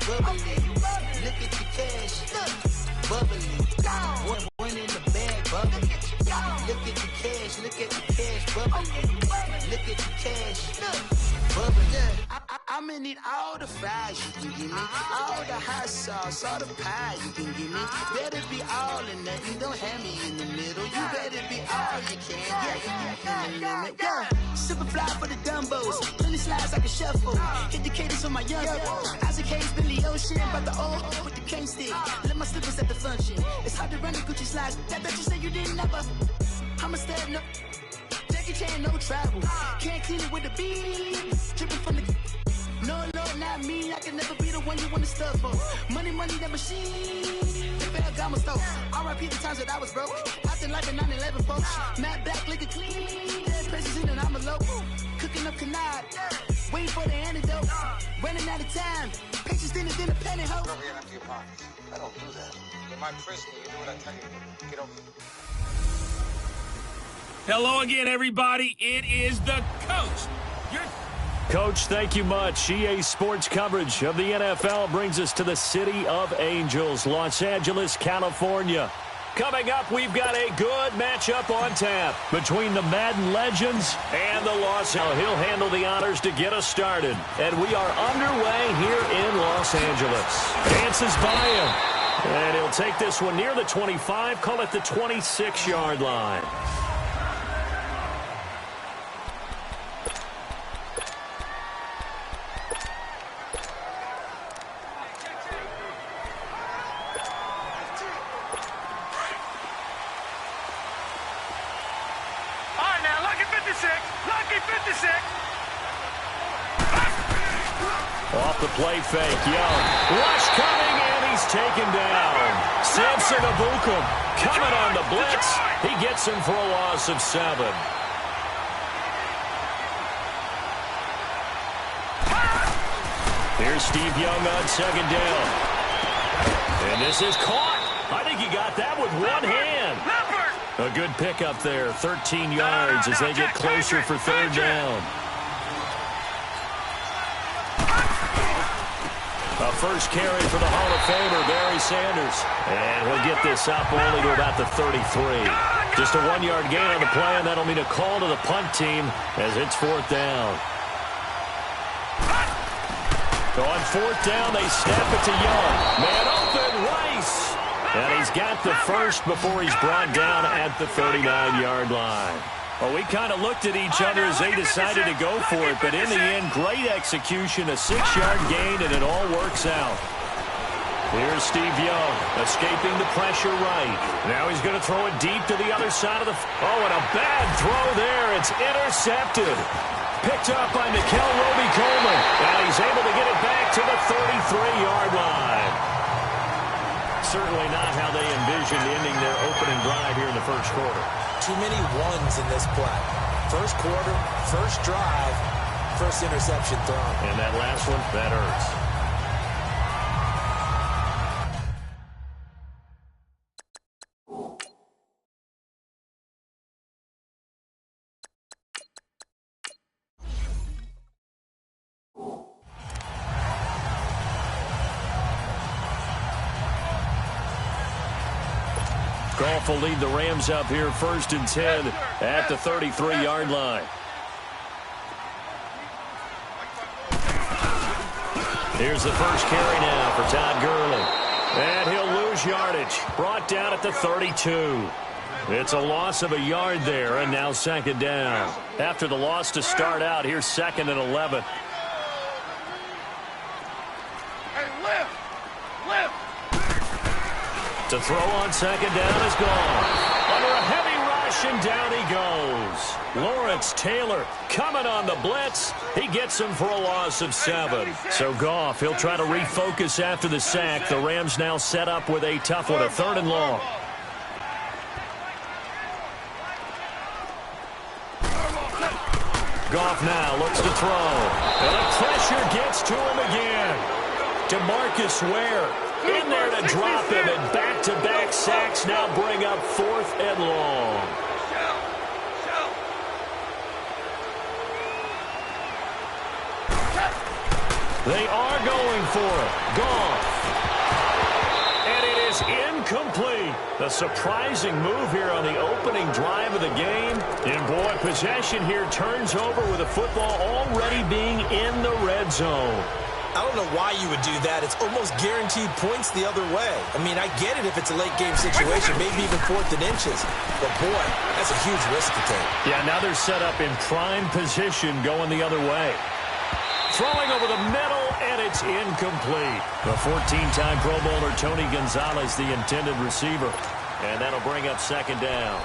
bubbly. Look at the cash, bubbly. One in the bag, bubbly. Look at the cash, bubbly. Look at the cash, bubbly. I'ma need all the fries you can give me, all the hot sauce, all the pie you can give me. Better be all or nothing, don't have me in the middle. You better be all you can, yeah. Super fly for the Dumbos, plenty slides like a shuffle. Hit the cadence on my young Isaac Hayes, Billy Ocean, but the old with the cane stick. Let my slippers at the function. It's hard to run the Gucci slides. That bet you say you didn't never. I'ma step no. Jackie Chan, no travel. Can't clean it with the beat. Dripping from the. No, not me. I can never be the one you want to stuff for. Money, that machine. The bell got my stove. R.I.P. the times that I was broke. Acting like a 9/11 folks. Matte black, liquor clean. Dead president and I'm a local. Cooking up canard. Waiting for the antidote. Running out of time. Patience than a penny hoe. Over here and empty your pockets. I don't do that. In my prison, you do what I tell you to do. Get over here. Hello again, everybody. It is the coach. Coach, thank you much. EA Sports coverage of the NFL brings us to the City of Angels, Los Angeles, California. Coming up, we've got a good matchup on tap between the Madden Legends and the Los Angeles. He'll handle the honors to get us started. And we are underway here in Los Angeles. Dances by him. And he'll take this one near the 25, call it the 26-yard line. Off the play fake, Young. Rush coming, and he's taken down. Samson Abukum coming on the blitz. He gets him for a loss of 7. Here's Steve Young on second down. And this is caught. I think he got that with one hand. A good pickup there, 13 yards as they get closer for third down. A first carry for the Hall of Famer, Barry Sanders. And he'll get this up only to about the 33. Just a 1-yard gain on the play, and that'll mean a call to the punt team as it's fourth down. So on fourth down, they snap it to Young. Man open, Rice. And he's got the first before he's brought down at the 39-yard line. Well, we kind of looked at each other as they decided to go for it, but in the end, great execution, a 6-yard gain, and it all works out. Here's Steve Young, escaping the pressure right. Now he's going to throw it deep to the other side of the... Oh, and a bad throw there. It's intercepted. Picked up by Nickel Roby-Coleman, and he's able to get it back to the 33-yard line. Certainly not how they envisioned ending their opening drive here in the first quarter. Too many ones in this play. First quarter, first drive, first interception thrown. And that last one, that hurts. Goff will lead the Rams up here first and 10 at the 33-yard line. Here's the first carry now for Todd Gurley. And he'll lose yardage. Brought down at the 32. It's a loss of a yard there, and now second down. After the loss to start out, here's second and 11. To throw on second down is gone. Under a heavy rush, and down he goes. Lawrence Taylor coming on the blitz. He gets him for a loss of 7. So Goff, he'll try to refocus after the sack. The Rams now set up with a tough one, a third and long. Goff now looks to throw. And the pressure gets to him again. DeMarcus Ware in there to drop him, and back-to-back sacks now bring up fourth and long. They are going for it. Goff. And it is incomplete. A surprising move here on the opening drive of the game. And boy, possession here turns over with the football already being in the red zone. I don't know why you would do that. It's almost guaranteed points the other way. I mean, I get it if it's a late game situation, maybe even 4th and inches. But boy, that's a huge risk to take. Yeah, now they're set up in prime position going the other way. Throwing over the middle, and it's incomplete. The 14-time Pro Bowler Tony Gonzalez, the intended receiver. And that'll bring up second down.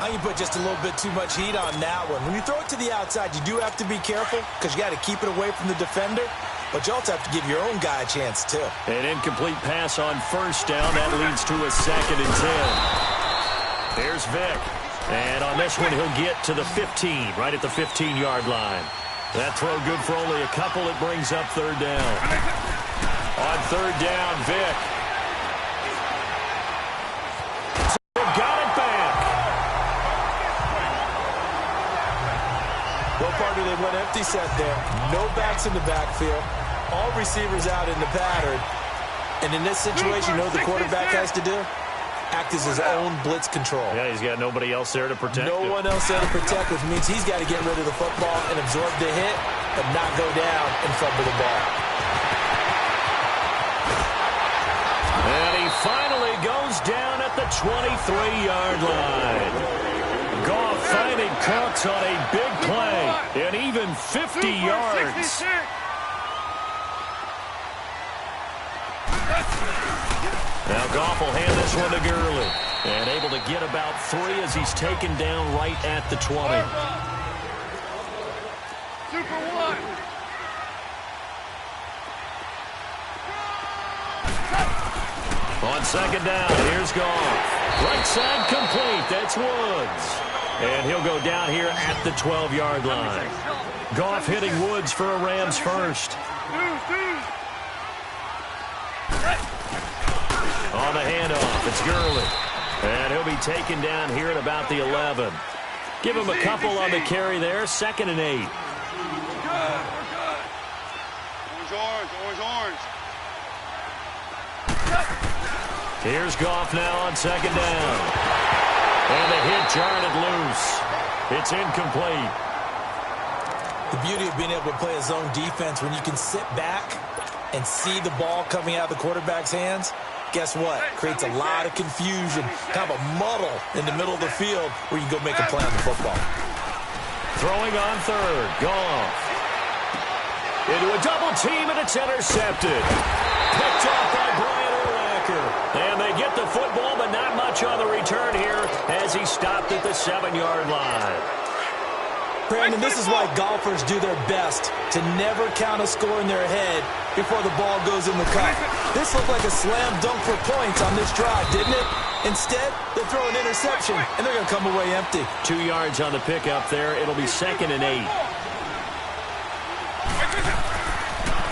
You put just a little bit too much heat on that one. When you throw it to the outside, you do have to be careful because you got to keep it away from the defender. But you also have to give your own guy a chance, too. An incomplete pass on first down. That leads to a 2nd and 10. There's Vick. And on this one, he'll get to the 15, right at the 15-yard line. That throw good for only a couple. It brings up third down. On third down, Vick. They've got it back. What part do they went empty set there? No backs in the backfield. All receivers out in the pattern. And in this situation, you know what the quarterback has to do? Act as his own blitz control. Yeah, he's got nobody else there to protect him. No one else there to protect, which means he's got to get rid of the football and absorb the hit, but not go down and fumble the ball. And he finally goes down at the 23-yard line. Goff finding Cooks on a big play, and even 50 yards. Now Goff will hand this one to Gurley. And able to get about 3 as he's taken down right at the 20. Super one. On second down, here's Goff. Right side complete. That's Woods. And he'll go down here at the 12-yard line. Goff hitting Woods for a Rams first. On the handoff, it's Gurley. And he'll be taken down here at about the 11. Give him a couple on the carry there. 2nd and 8. We're good. Orange. Here's Goff now on second down. And the hit jarred it loose. It's incomplete. The beauty of being able to play a zone defense when you can sit back and see the ball coming out of the quarterback's hands, guess what? Creates a lot of confusion, kind of a muddle in the middle of the field where you can go make a play on the football. Throwing on third, Goff. Into a double team, and it's intercepted. Picked off by Brian Urlacher. And they get the football, but not much on the return here as he stopped at the 7-yard line. Brandon, this is why golfers do their best to never count a score in their head before the ball goes in the cup. This looked like a slam dunk for points on this drive, didn't it? Instead, they throw an interception, and they're going to come away empty. 2 yards on the pickup there. It'll be 2nd and 8.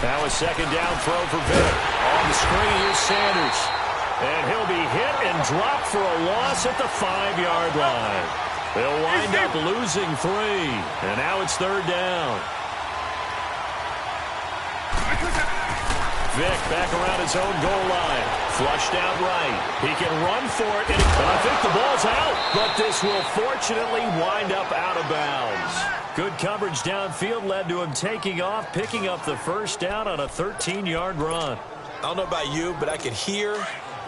Now a second down throw for Vick. On the screen, here's Sanders. And he'll be hit and dropped for a loss at the 5-yard line. They'll wind up losing 3. And now it's third down. Vick back around his own goal line. Flushed out right. He can run for it. And I think the ball's out. But this will fortunately wind up out of bounds. Good coverage downfield led to him taking off, picking up the first down on a 13-yard run. I don't know about you, but I could hear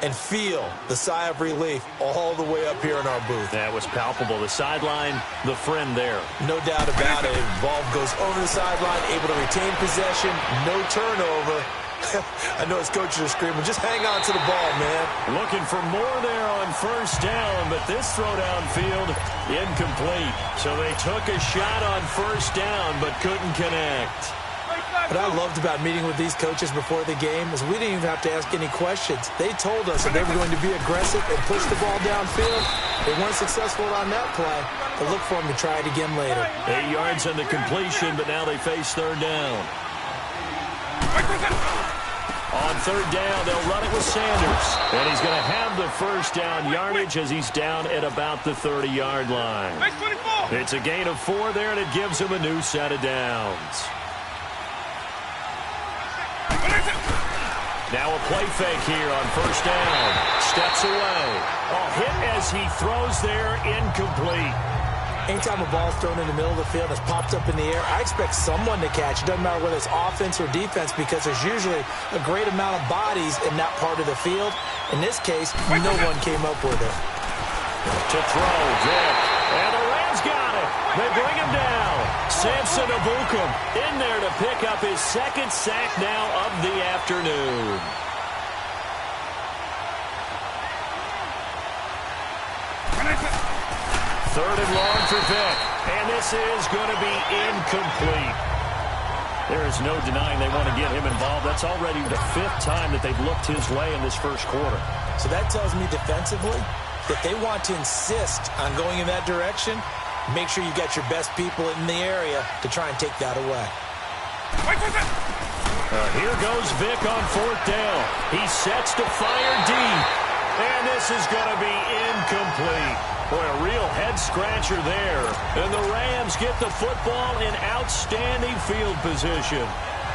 and feel the sigh of relief all the way up here in our booth. That was palpable. The sideline, the friend there. No doubt about it. Ball goes over the sideline, able to retain possession, no turnover. I know his coaches are screaming, just hang on to the ball, man. Looking for more there on first down, but this throw downfield, incomplete. So they took a shot on first down, but couldn't connect. What I loved about meeting with these coaches before the game is we didn't even have to ask any questions. They told us that they were going to be aggressive and push the ball downfield. They weren't successful on that play, but look for them to try it again later. 8 yards on the completion, but now they face third down. On third down, they'll run it with Sanders. And he's going to have the first down yardage as he's down at about the 30-yard line. It's a gain of 4 there, and it gives him a new set of downs. Now a play fake here on first down. Steps away. Hit as he throws there, incomplete. Anytime a ball's thrown in the middle of the field that's popped up in the air, I expect someone to catch. It doesn't matter whether it's offense or defense because there's usually a great amount of bodies in that part of the field. In this case, no one came up with it. To throw, Vic. And the Rams got it. They bring him down. Samson Ebukam in there to pick up his second sack now of the afternoon. Third and long for Vic. And this is going to be incomplete. There is no denying they want to get him involved. That's already the 5th time that they've looked his way in this first quarter. So that tells me defensively that they want to insist on going in that direction. Make sure you got your best people in the area to try and take that away. Here goes Vic on 4th down. He sets to fire deep. And this is going to be incomplete. Boy, a real head-scratcher there. And the Rams get the football in outstanding field position.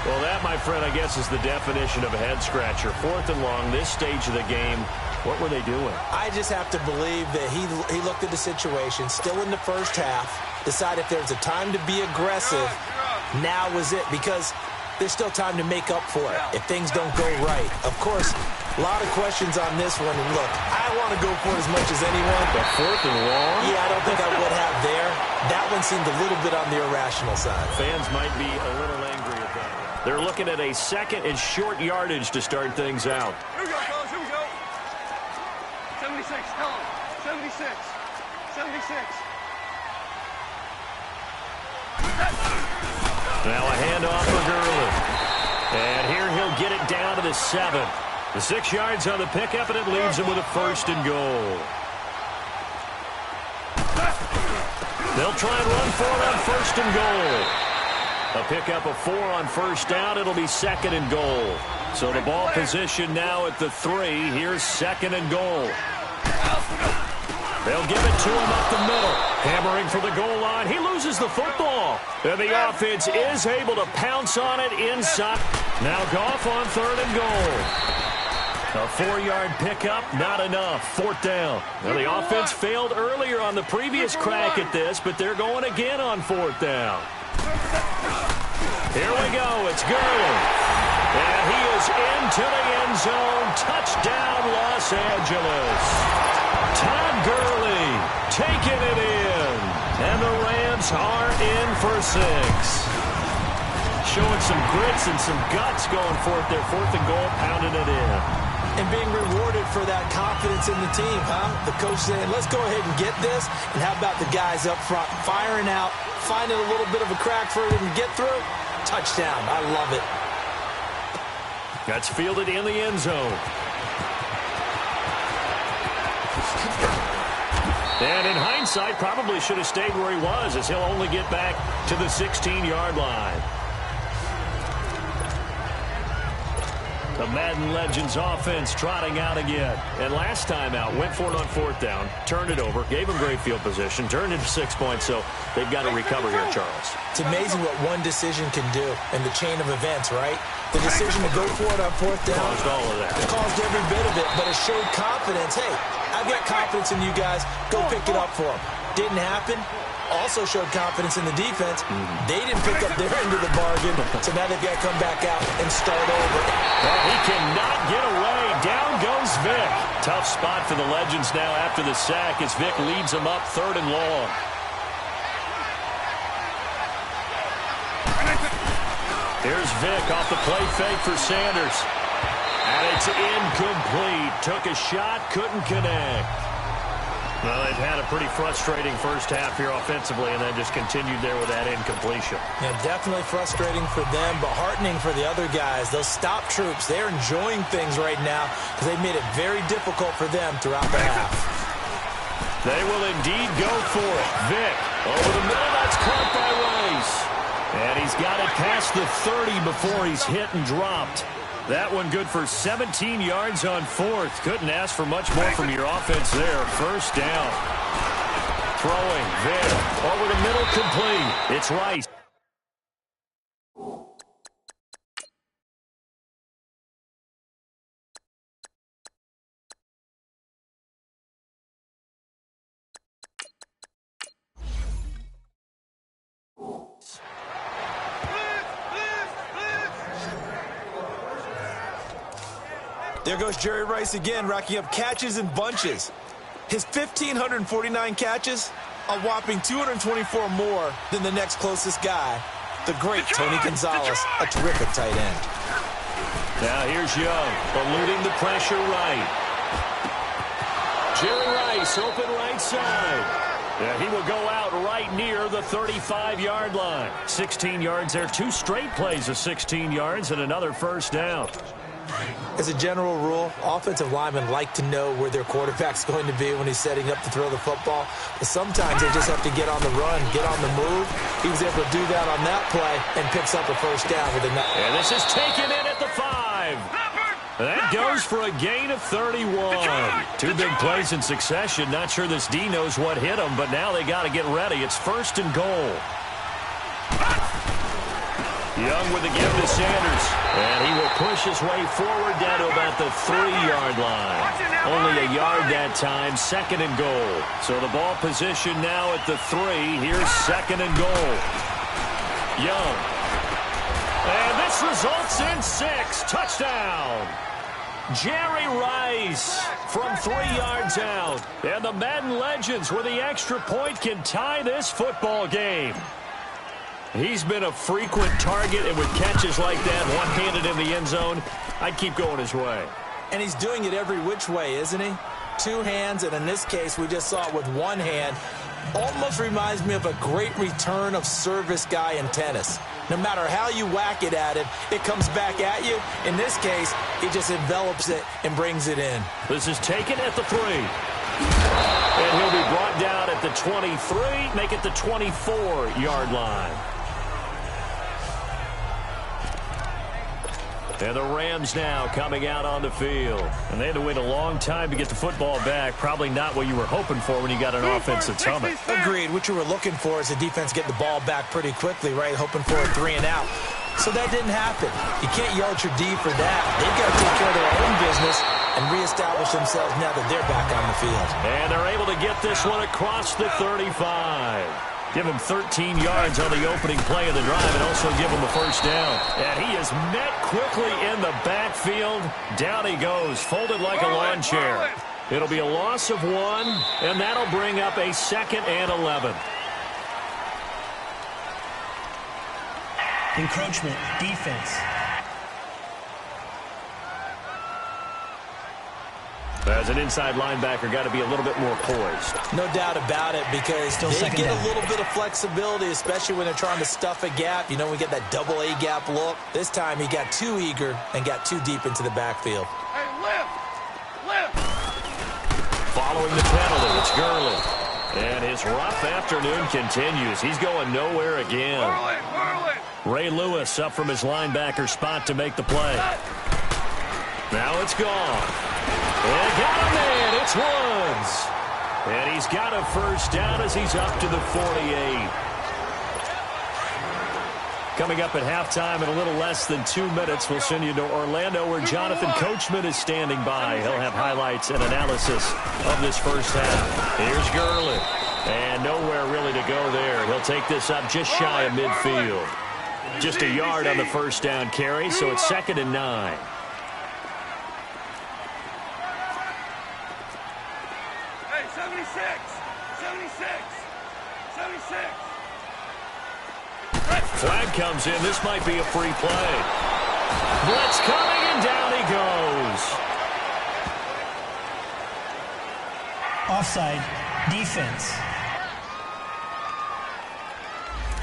Well, that, my friend, I guess is the definition of a head-scratcher. 4th and long, this stage of the game. What were they doing? I just have to believe that he looked at the situation, still in the first half, decided if there's a time to be aggressive, now was it, because there's still time to make up for it if things don't go right. Of course, a lot of questions on this one, and look, I want to go for it as much as anyone. But 4th and long? Yeah, I don't think I would have there. That one seemed a little bit on the irrational side. Fans might be a little angry at that. They're looking at a second and short yardage to start things out. Here we go, fellas, here we go. 76, tell him. 76. 76. Now a handoff for Gurley. And here he'll get it down to the 7. The 6 yards on the pickup, and it leaves him with a 1st and goal. They'll try and run for it on 1st and goal. A pickup of 4 on 1st down. It'll be 2nd and goal. So the ball position now at the 3. Here's 2nd and goal. They'll give it to him up the middle. Hammering for the goal line. He loses the football. And the offense is able to pounce on it inside. Now Goff on 3rd and goal. A 4-yard pickup, not enough. 4th down. Now the offense failed earlier on the previous crack at this, but they're going again on 4th down. Here we go. It's Gurley. And he is into the end zone. Touchdown, Los Angeles. Todd Gurley taking it in. And the Rams are in for 6. Showing some grits and some guts going for it there. 4th and goal, pounding it in. And being rewarded for that confidence in the team, huh? The coach saying, let's go ahead and get this. And how about the guys up front firing out, finding a little bit of a crack for them to get through? Touchdown. I love it. That's fielded in the end zone. And in hindsight, probably should have stayed where he was, as he'll only get back to the 16-yard line. The Madden Legends offense trotting out again. And last time out, went for it on 4th down, turned it over, gave him great field position, turned into 6 points, so they've got to recover here, Charles. It's amazing what one decision can do in the chain of events, right? The decision to go for it on 4th down caused all of that. Caused every bit of it, but it showed confidence. Hey, I've got confidence in you guys. Go pick it up for them. Didn't happen. Also showed confidence in the defense. They didn't pick up their end of the bargain, so now they've got to come back out and start over. Well, he cannot get away. Down goes Vic. Tough spot for the Legends now after the sack as Vic leads them up 3rd and long. Here's Vic off the play fake for Sanders. And it's incomplete. Took a shot, couldn't connect. Well, they've had a pretty frustrating first half here offensively and then just continued there with that incompletion. Yeah, definitely frustrating for them, but heartening for the other guys. Those stop troops, they're enjoying things right now because they've made it very difficult for them throughout the half. They will indeed go for it. Vic over the middle. That's caught by Rice. And he's got it past the 30 before he's hit and dropped. That one good for 17 yards on 4th. Couldn't ask for much more from your offense there. 1st down. Throwing Vic over the middle, complete. It's Rice. Eagles. There goes Jerry Rice again, racking up catches in bunches. His 1,549 catches, a whopping 224 more than the next closest guy, the great Tony Gonzalez, a terrific tight end. Now here's Young, eluding the pressure right. Jerry Rice, open right side. Yeah, he will go out right near the 35-yard line. 16 yards there, 2 straight plays of 16 yards and another first down. As a general rule, offensive linemen like to know where their quarterback's going to be when he's setting up to throw the football. But sometimes they just have to get on the run, get on the move. He was able to do that on that play and picks up a first down with a net. And this is taken in at the 5. That goes for a gain of 31. 2 big plays in succession. Not sure this D knows what hit him, but now they got to get ready. It's 1st and goal. Young with the give to Sanders. And he will push his way forward down to about the 3-yard line. Only a yard that time, 2nd and goal. So the ball position now at the 3. Here's 2nd and goal. Young. And this results in 6. Touchdown. Jerry Rice from 3 yards out. And the Madden legends with the extra point can tie this football game. He's been a frequent target, and with catches like that, one-handed in the end zone, I'd keep going his way. And he's doing it every which way, isn't he? 2 hands, and in this case, we just saw it with 1 hand. Almost reminds me of a great return of service guy in tennis. No matter how you whack it at him, it comes back at you. In this case, he just envelops it and brings it in. This is taken at the 3. And he'll be brought down at the 23, make it the 24-yard line. And the Rams now coming out on the field. And they had to wait a long time to get the football back. Probably not what you were hoping for when you got an offense that's humming. Agreed. What you were looking for is the defense getting the ball back pretty quickly, right? Hoping for a 3 and out. So that didn't happen. You can't yell at your D for that. They've got to take care of their own business and reestablish themselves now that they're back on the field. And they're able to get this one across the 35. Give him 13 yards on the opening play of the drive and also give him a first down. And he is met quickly in the backfield. Down he goes, folded like a lawn chair. It'll be a loss of 1, and that'll bring up a 2nd and 11. Encroachment, defense. As an inside linebacker, got to be a little bit more poised. No doubt about it, because they get a little bit of flexibility, especially when they're trying to stuff a gap. You know, we get that double A gap look. This time he got too eager and got too deep into the backfield. Hey, lift! Following the penalty, it's Gurley. And his rough afternoon continues. He's going nowhere again. Ray Lewis up from his linebacker spot to make the play. Now it's gone. And got him in. It's Woods. And he's got a first down as he's up to the 48. Coming up at halftime in a little less than 2 minutes, we'll send you to Orlando where Jonathan Coachman is standing by. He'll have highlights and analysis of this first half. Here's Gurley. And nowhere really to go there. He'll take this up just shy of midfield. Just a yard on the first down carry, so it's 2nd and 9. Hey, 76! 76! 76! Flag comes in. This might be a free play. Blitz coming, and down he goes. Offside, defense.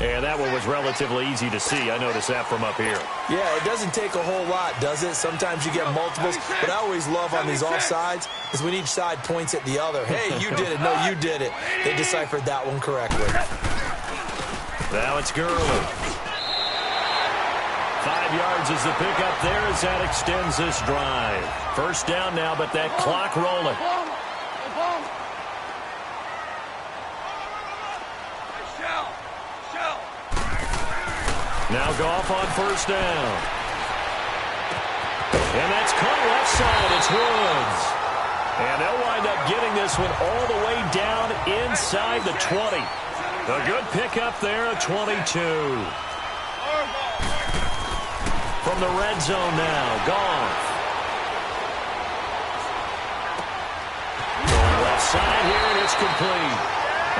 And that one was relatively easy to see. I noticed that from up here. Yeah, it doesn't take a whole lot, does it? Sometimes you get multiples. What I always love on these offsides is when each side points at the other. Hey, you did it. No, you did it. They deciphered that one correctly. Now it's Gurley. 5 yards is the pickup there as that extends this drive. First down now, but that clock rolling. Now Goff on first down. And that's caught left side. It's Woods. And they'll wind up getting this one all the way down inside the 20. A good pickup there, a 22. From the red zone now, Goff. Going left side here, and it's complete.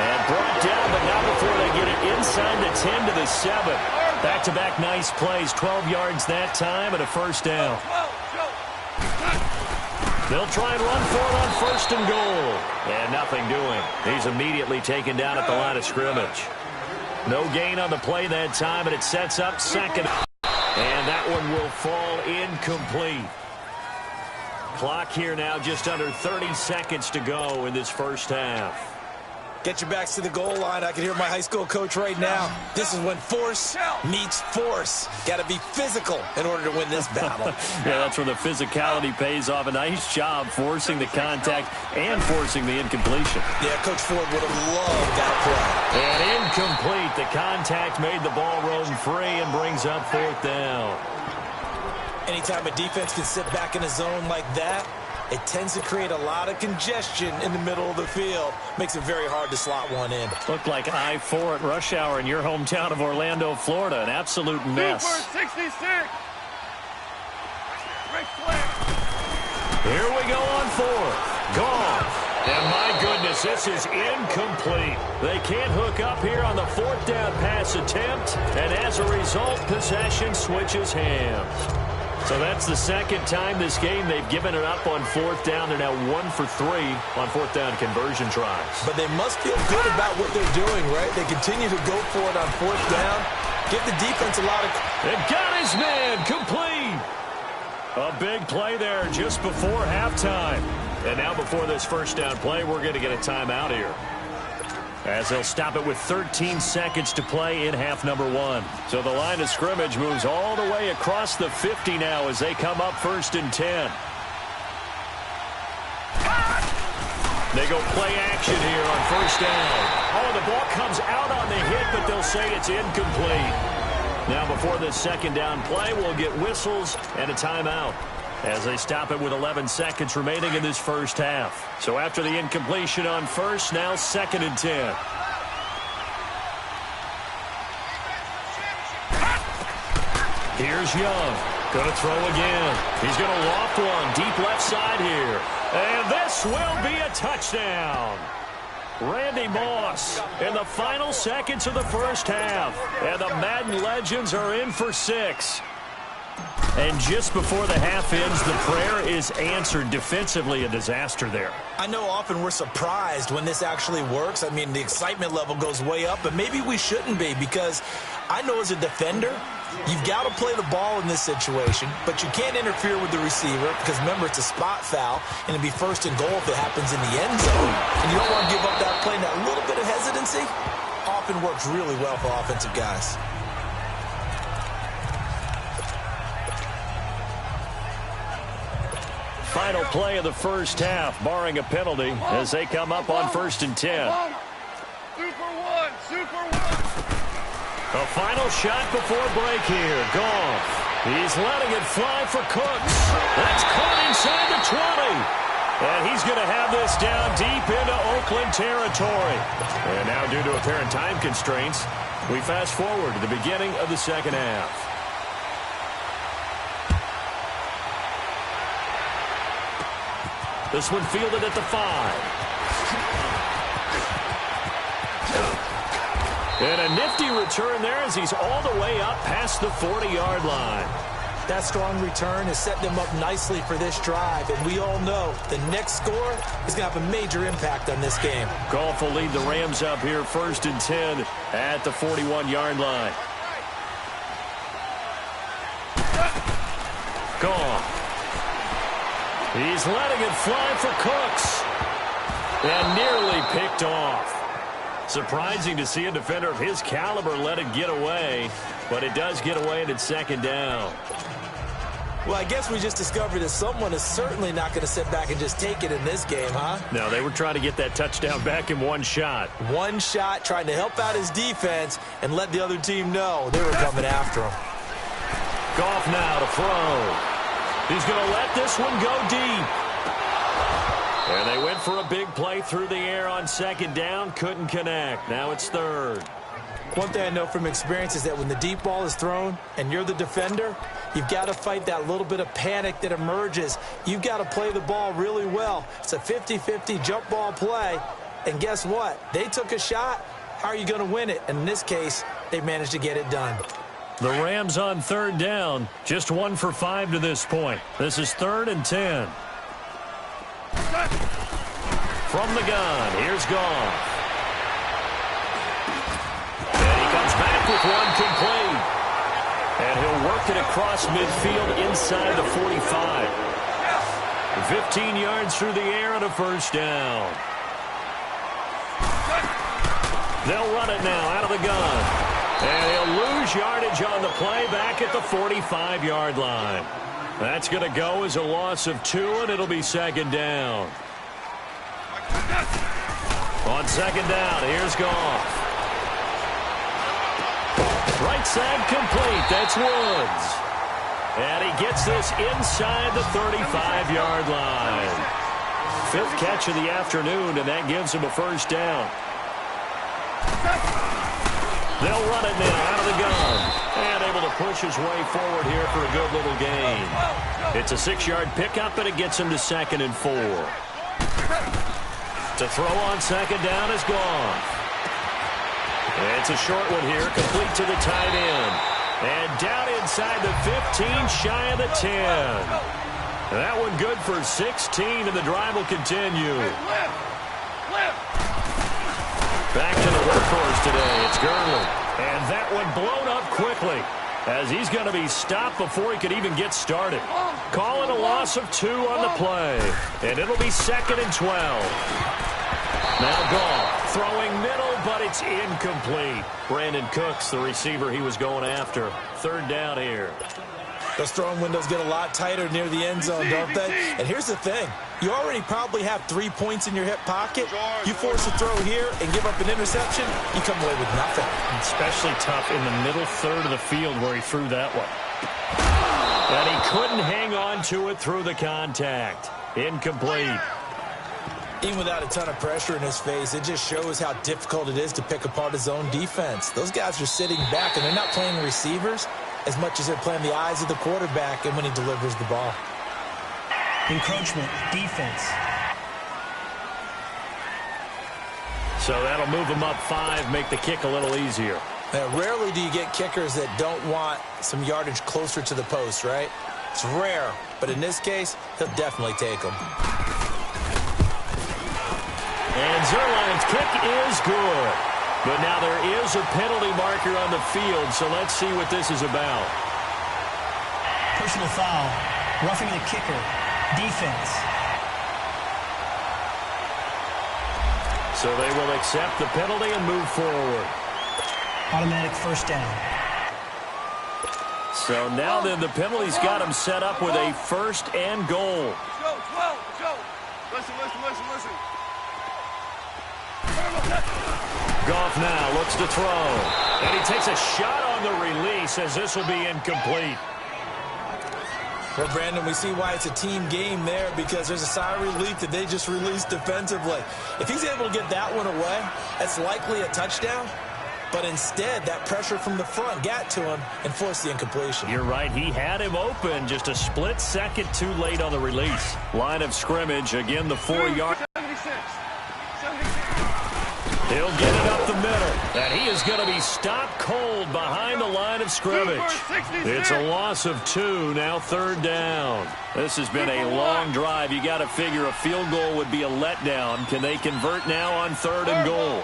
And brought down, but not before they get it inside the 10 to the 7. Back-to-back nice plays, 12 yards that time, and a first down. They'll try and run for it on first and goal. And nothing doing. He's immediately taken down at the line of scrimmage. No gain on the play that time, and it sets up second. And that one will fall incomplete. Clock here now, just under 30 seconds to go in this first half. Get your backs to the goal line. I can hear my high school coach right now. This is when force meets force. Got to be physical in order to win this battle. Yeah, that's where the physicality pays off. A nice job forcing the contact and forcing the incompletion. Yeah, Coach Ford would have loved that play. And incomplete. The contact made the ball roam free and brings up fourth down. Anytime a defense can sit back in a zone like that, it tends to create a lot of congestion in the middle of the field. Makes it very hard to slot one in. Looked like I-4 at rush hour in your hometown of Orlando, Florida. An absolute mess. Super 66. Right flag. Here we go on fourth. Gone. And my goodness, this is incomplete. They can't hook up here on the fourth down pass attempt. And as a result, possession switches hands. So that's the second time this game they've given it up on fourth down. They're now 1 for 3 on fourth down conversion tries. But they must feel good about what they're doing, right? They continue to go for it on fourth down. Give the defense a lot of... And got his man complete. A big play there just before halftime. And now before this first down play, we're going to get a timeout here, as they'll stop it with 13 seconds to play in half number 1. So the line of scrimmage moves all the way across the 50 now as they come up first and 10. They go play action here on first down. Oh, the ball comes out on the hit, but they'll say it's incomplete. Now before this second down play, we'll get whistles and a timeout, as they stop it with 11 seconds remaining in this first half. So after the incompletion on first, now second and 10. Here's Young. Going to throw again. He's going to loft one deep left side here. And this will be a touchdown. Randy Moss in the final seconds of the first half. And the Madden Legends are in for 6. And just before the half ends, the prayer is answered. Defensively, a disaster there. I know often we're surprised when this actually works. I mean, the excitement level goes way up, but maybe we shouldn't be, because I know as a defender, you've got to play the ball in this situation, but you can't interfere with the receiver because, remember, it's a spot foul, and it'd be first and goal if it happens in the end zone. And you don't want to give up that play. And that little bit of hesitancy often works really well for offensive guys. Final play of the first half, barring a penalty, as they come up on first and 10. Super 1. Super 1. A final shot before break here. Goff. He's letting it fly for Cooks. That's caught inside the 20. And he's going to have this down deep into Oakland territory. And now, due to apparent time constraints, we fast forward to the beginning of the second half. This one fielded at the 5. And a nifty return there as he's all the way up past the 40-yard line. That strong return has set them up nicely for this drive, and we all know the next score is going to have a major impact on this game. Goff will lead the Rams up here first and 10 at the 41-yard line. Goff. He's letting it fly for Cooks. And nearly picked off. Surprising to see a defender of his caliber let it get away, but it does get away and it's second down. Well, I guess we just discovered that someone is certainly not going to sit back and just take it in this game, huh? No, they were trying to get that touchdown back in one shot. One shot, trying to help out his defense and let the other team know they were coming after him. Goff now to throw. He's going to let this one go deep. And they win Went for a big play through the air on second down. Couldn't connect. Now it's third. One thing I know from experience is that when the deep ball is thrown and you're the defender, you've got to fight that little bit of panic that emerges. You've got to play the ball really well. It's a 50-50 jump ball play. And guess what? They took a shot. How are you going to win it? And in this case, they managed to get it done. The Rams on third down. Just 1 for 5 to this point. This is 3rd and 10. From the gun, here's Goff. And he comes back with one complete. And he'll work it across midfield inside the 45. 15 yards through the air and a first down. They'll run it now out of the gun. And he'll lose yardage on the play back at the 45-yard line. That's going to go as a loss of 2, and it'll be second down. On second down, here's Goff. Right side complete. That's Woods. And he gets this inside the 35-yard line. 5th catch of the afternoon, and that gives him a first down. They'll run it now out of the gun. And able to push his way forward here for a good little gain. It's a 6-yard pickup, and it gets him to 2nd and 4. To throw on second down is Goff. It's a short one here, complete to the tight end. And down inside the 15, shy of the 10. That one good for 16, and the drive will continue. Back to the workhorse today. It's Gurley. And that one blown up quickly as he's going to be stopped before he could even get started. Calling a loss of 2 on the play. And it'll be 2nd and 12. Now Goff throwing middle, but it's incomplete. Brandon Cooks, the receiver he was going after. 3rd down here. Those throwing windows get a lot tighter near the end zone, don't they? And here's the thing. You already probably have 3 points in your hip pocket. You force a throw here and give up an interception, you come away with nothing. Especially tough in the middle third of the field where he threw that one. And he couldn't hang on to it through the contact. Incomplete. Even without a ton of pressure in his face, it just shows how difficult it is to pick apart his own defense. Those guys are sitting back, and they're not playing receivers as much as they're playing the eyes of the quarterback and when he delivers the ball. Encroachment, defense. So that'll move him up 5, make the kick a little easier. Now, rarely do you get kickers that don't want some yardage closer to the post, right? It's rare, but in this case, he'll definitely take them. And Zerline's kick is good. But now there is a penalty marker on the field, so let's see what this is about. Personal foul. Roughing the kicker. Defense. So they will accept the penalty and move forward. Automatic first down. So now then the penalty's got him set up with a 1st and goal. Joe. Listen. Goff now looks to throw. And he takes a shot on the release as this will be incomplete. Well, Brandon, we see why it's a team game there because there's a sigh of relief that they just released defensively. If he's able to get that one away, that's likely a touchdown. But instead, that pressure from the front got to him and forced the incompletion. You're right. He had him open just a split second too late on the release. Line of scrimmage. Again, the 4-yard. 76. He'll get it up the middle. And he is going to be stopped cold behind the line of scrimmage. It's a loss of 2, now 3rd down. This has been a long drive. You got to figure a field goal would be a letdown. Can they convert now on 3rd and goal?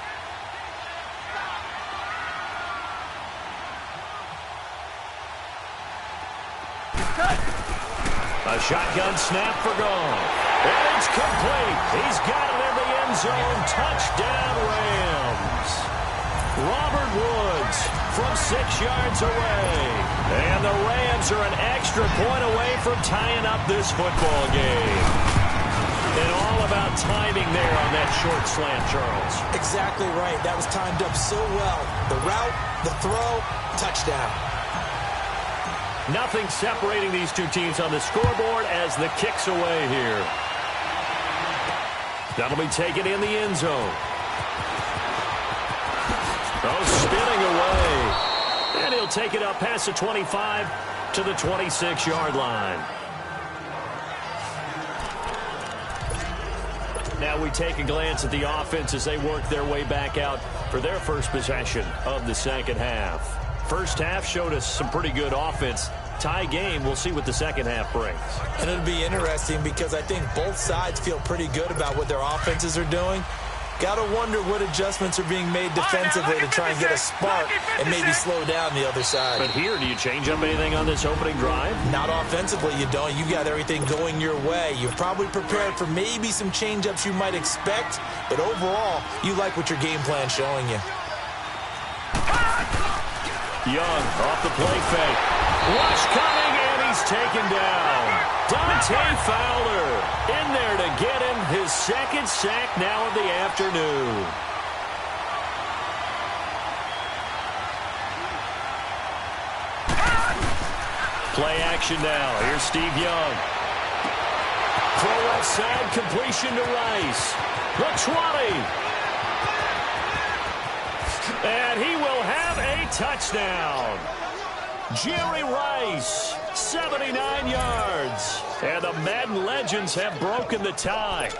A shotgun snap for Goff. And it's complete. He's got it in the end zone. Touchdown, Rams. Robert Woods from 6 yards away. And the Rams are an extra point away from tying up this football game. And all about timing there on that short slant, Charles. Exactly right. That was timed up so well. The route, the throw, touchdown. Nothing separating these two teams on the scoreboard as the kick's away here. That'll be taken in the end zone. Oh, spinning away. And he'll take it up past the 25 to the 26-yard line. Now we take a glance at the offense as they work their way back out for their first possession of the second half. First half showed us some pretty good offense. Tie game, we'll see what the second half brings. And it'll be interesting because I think both sides feel pretty good about what their offenses are doing. Got to wonder what adjustments are being made defensively to try and get a spark and maybe slow down the other side. But here, do you change up anything on this opening drive? Not offensively, you don't. You got everything going your way. You've probably prepared for maybe some change-ups you might expect, but overall, you like what your game plan's showing you. Young off the play fake. Rush coming, and he's taken down. Dante Fowler in there to get him his second sack now of the afternoon. Play action now. Here's Steve Young. Throw left side, completion to Rice. The 20. And he will have a touchdown. Jerry Rice, 79 yards. And the Madden legends have broken the tie.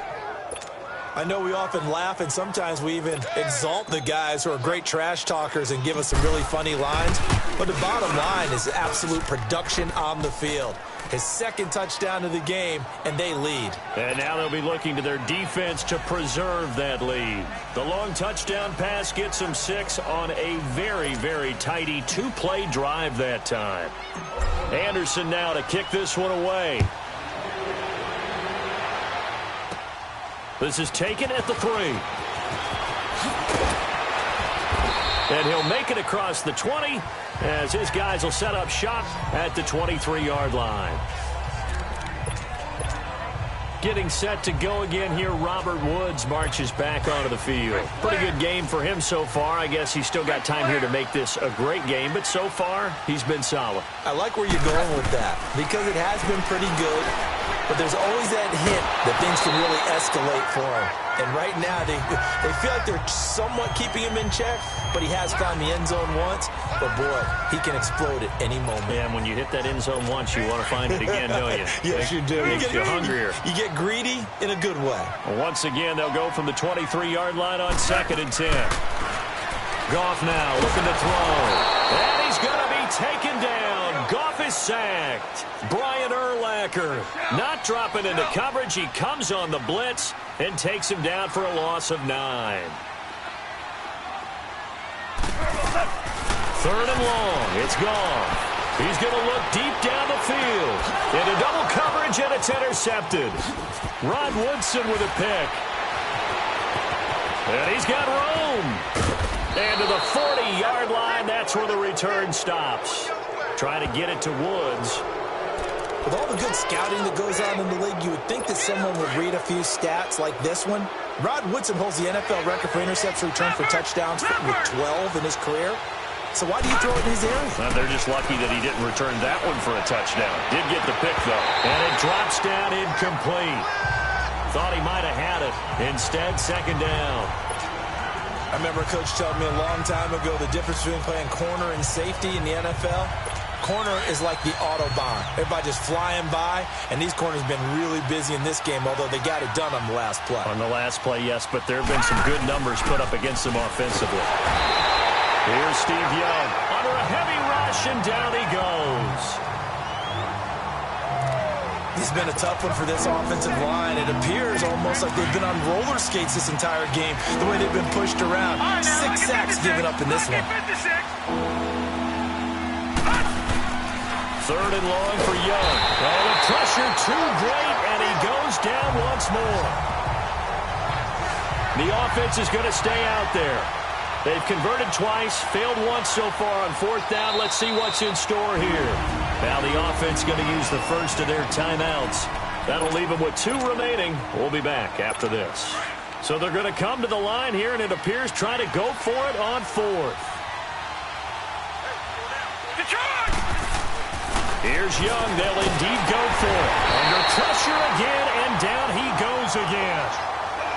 I know we often laugh, and sometimes we even exalt the guys who are great trash talkers and give us some really funny lines. But the bottom line is absolute production on the field. His second touchdown of the game, and they lead. And now they'll be looking to their defense to preserve that lead. The long touchdown pass gets them 6 on a very, very tidy two-play drive that time. Anderson now to kick this one away. This is taken at the 3. And he'll make it across the 20 as his guys will set up shop at the 23-yard line. Getting set to go again here, Robert Woods marches back onto the field. Pretty good game for him so far. I guess he's still got time here to make this a great game, but so far, he's been solid. I like where you're going with that because it has been pretty good, but there's always that hint that things can really escalate for him. And right now, they feel like they're somewhat keeping him in check, but he has found the end zone once. But, boy, he can explode at any moment. Yeah, and when you hit that end zone once, you want to find it again, don't you? Yes, you do. Makes you hungrier. You get greedy in a good way. Well, once again, they'll go from the 23-yard line on 2nd and 10. Goff now looking to throw. And he's going to be taken down. Goff is sacked. Brian Urlacher not dropping into coverage. He comes on the blitz and takes him down for a loss of 9. 3rd and long. It's gone. He's going to look deep down the field. Into double coverage, and it's intercepted. Rod Woodson with a pick. And he's got room. And to the 40-yard line, that's where the return stops. Trying to get it to Woods. With all the good scouting that goes on in the league, you would think that someone would read a few stats like this one. Rod Woodson holds the NFL record for intercepts returned for touchdowns with 12 in his career. So why do you throw it in his area? Well, they're just lucky that he didn't return that one for a touchdown. Did get the pick, though. And it drops down incomplete. Thought he might have had it. Instead, 2nd down. I remember a coach telling me a long time ago the difference between playing corner and safety in the NFL. Corner is like the Autobahn. Everybody just flying by, and these corners have been really busy in this game, although they got it done on the last play. On the last play, yes, but there have been some good numbers put up against them offensively. Here's Steve Young under a heavy rush, and down he goes. It's been a tough one for this offensive line. It appears almost like they've been on roller skates this entire game, the way they've been pushed around. 6 sacks given up in this one. 3rd and long for Young. Oh, the pressure too great, and he goes down once more. The offense is going to stay out there. They've converted twice, failed once so far on 4th down. Let's see what's in store here. Now the offense going to use the first of their timeouts. That'll leave them with 2 remaining. We'll be back after this. So they're going to come to the line here, and it appears try to go for it on 4th. Here's Young. They'll indeed go for it. Under pressure again, and down he goes again.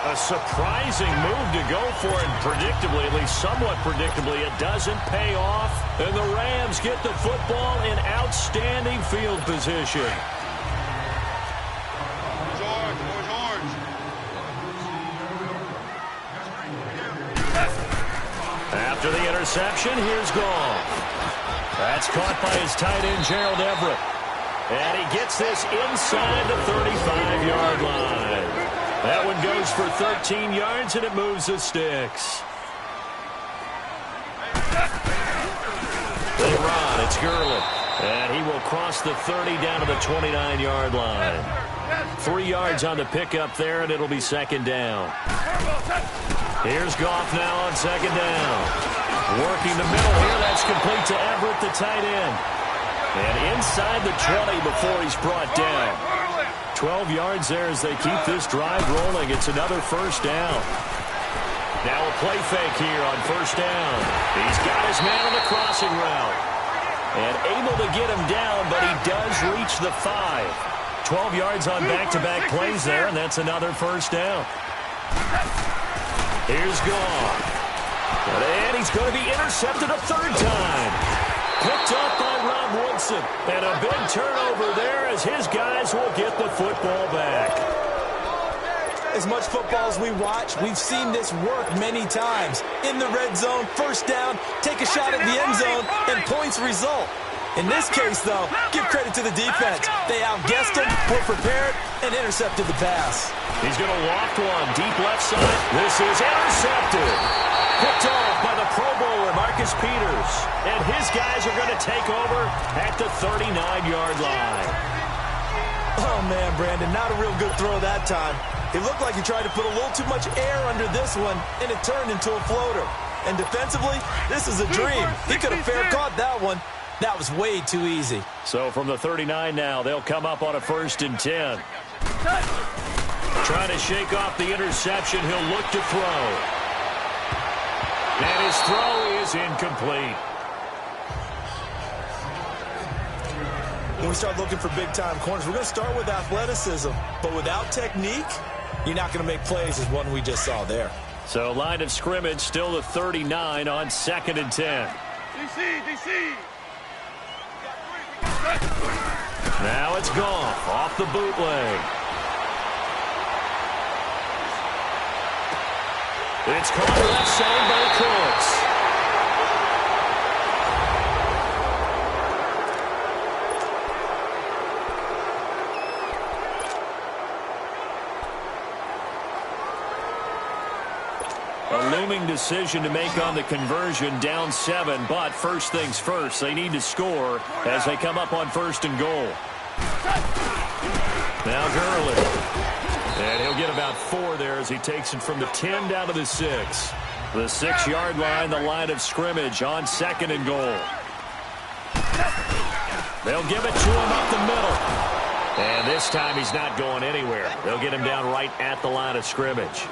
A surprising move to go for it, and predictably, at least somewhat predictably, it doesn't pay off. And the Rams get the football in outstanding field position. After the interception, here's Goff. That's caught by his tight end, Gerald Everett. And he gets this inside the 35-yard line. That one goes for 13 yards, and it moves the sticks. They run. It's Gurley. And he will cross the 30 down to the 29-yard line. 3 yards on the pickup there, and it'll be second down. Here's Goff now on second down. Working the middle here. That's complete to Everett, the tight end. And inside the 20 before he's brought down. 12 yards there as they keep this drive rolling. It's another first down. Now a play fake here on first down. He's got his man on the crossing route. And able to get him down, but he does reach the 5. 12 yards on back-to-back plays there, and that's another first down. Here's Goff. And he's going to be intercepted a third time. Picked up by Rob Woodson. And a big turnover there as his guys will get the football back. As much football as we watch, we've seen this work many times. In the red zone, first down, take a shot at the end zone, and points result. In this case, though, give credit to the defense. They outguessed him, were prepared, and intercepted the pass. He's going to loft one deep left side. This is intercepted. Picked off by the Pro Bowler, Marcus Peters. And his guys are going to take over at the 39-yard line. Oh, man, Brandon, not a real good throw that time. It looked like he tried to put a little too much air under this one, and it turned into a floater. And defensively, this is a dream. He could have fair caught that one. That was way too easy. So from the 39 now, they'll come up on a 1st and 10. Trying to shake off the interception. He'll look to throw. And his throw is incomplete. When we start looking for big-time corners, we're going to start with athleticism. But without technique, you're not going to make plays as one we just saw there. So line of scrimmage still the 39 on 2nd and 10. DC. Now it's Goff off the bootleg. It's caught left side by Cooks. A looming decision to make on the conversion, down 7, but first things first, they need to score as they come up on 1st and goal. Now Gurley. And he'll get about 4 there as he takes it from the 10 down to the 6. The 6-yard line, the line of scrimmage on 2nd and goal. They'll give it to him up the middle. And this time he's not going anywhere. They'll get him down right at the line of scrimmage.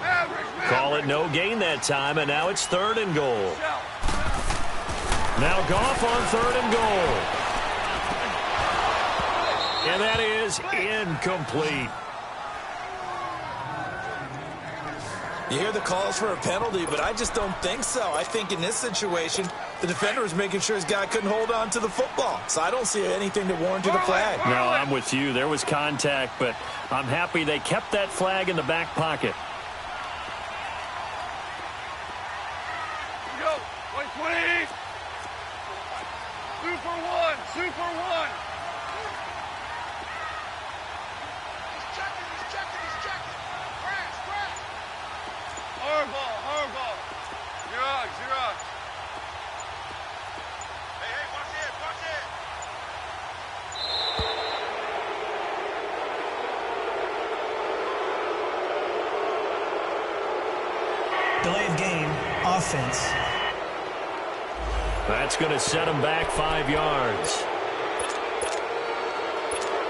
Call it no gain that time, and now it's 3rd and goal. Now Goff on 3rd and goal. And that is incomplete. You hear the calls for a penalty, but I just don't think so. I think in this situation, the defender was making sure his guy couldn't hold on to the football. So I don't see anything to warrant the flag. No, I'm with you. There was contact, but I'm happy they kept that flag in the back pocket. Go. 120. 2 for 1. 2 for 1. Hard ball. Zero. Hey, watch it. Delay of game, offense. That's going to set him back 5 yards.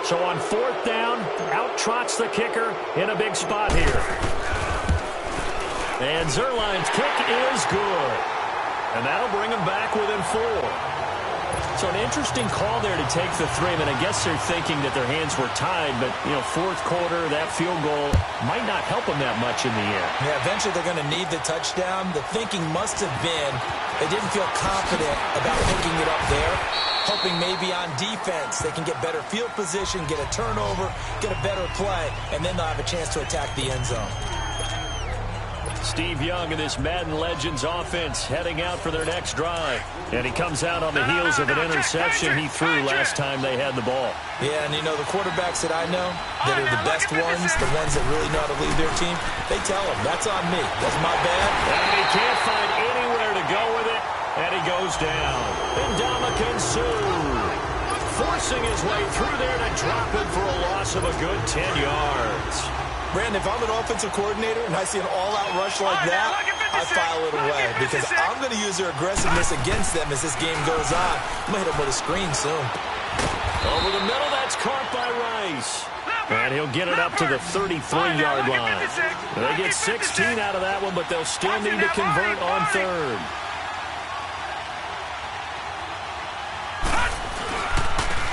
So on 4th down, out trots the kicker in a big spot here. And Zerline's kick is good. And that'll bring him back within 4. So an interesting call there to take the 3. I mean, I guess they're thinking that their hands were tied, but, you know, fourth quarter, that field goal might not help them that much in the end. Yeah, eventually they're going to need the touchdown. The thinking must have been they didn't feel confident about picking it up there, hoping maybe on defense they can get better field position, get a turnover, get a better play, and then they'll have a chance to attack the end zone. Steve Young and this Madden Legends offense heading out for their next drive. And he comes out on the heels of an interception he threw last time they had the ball. Yeah, and you know, the quarterbacks that I know that are the best ones, the ones that really know how to lead their team, they tell them, that's on me. That's my bad. And he can't find anywhere to go with it, and he goes down. Ndamukong Suh forcing his way through there to drop it for a loss of a good 10 yards. Brandon, if I'm an offensive coordinator and I see an all-out rush like that, I file it away because I'm going to use their aggressiveness against them as this game goes on. I'm going to hit them with a screen soon. Over the middle, that's caught by Rice. And he'll get it up to the 33-yard line. They get 16 out of that one, but they'll still need to convert on third.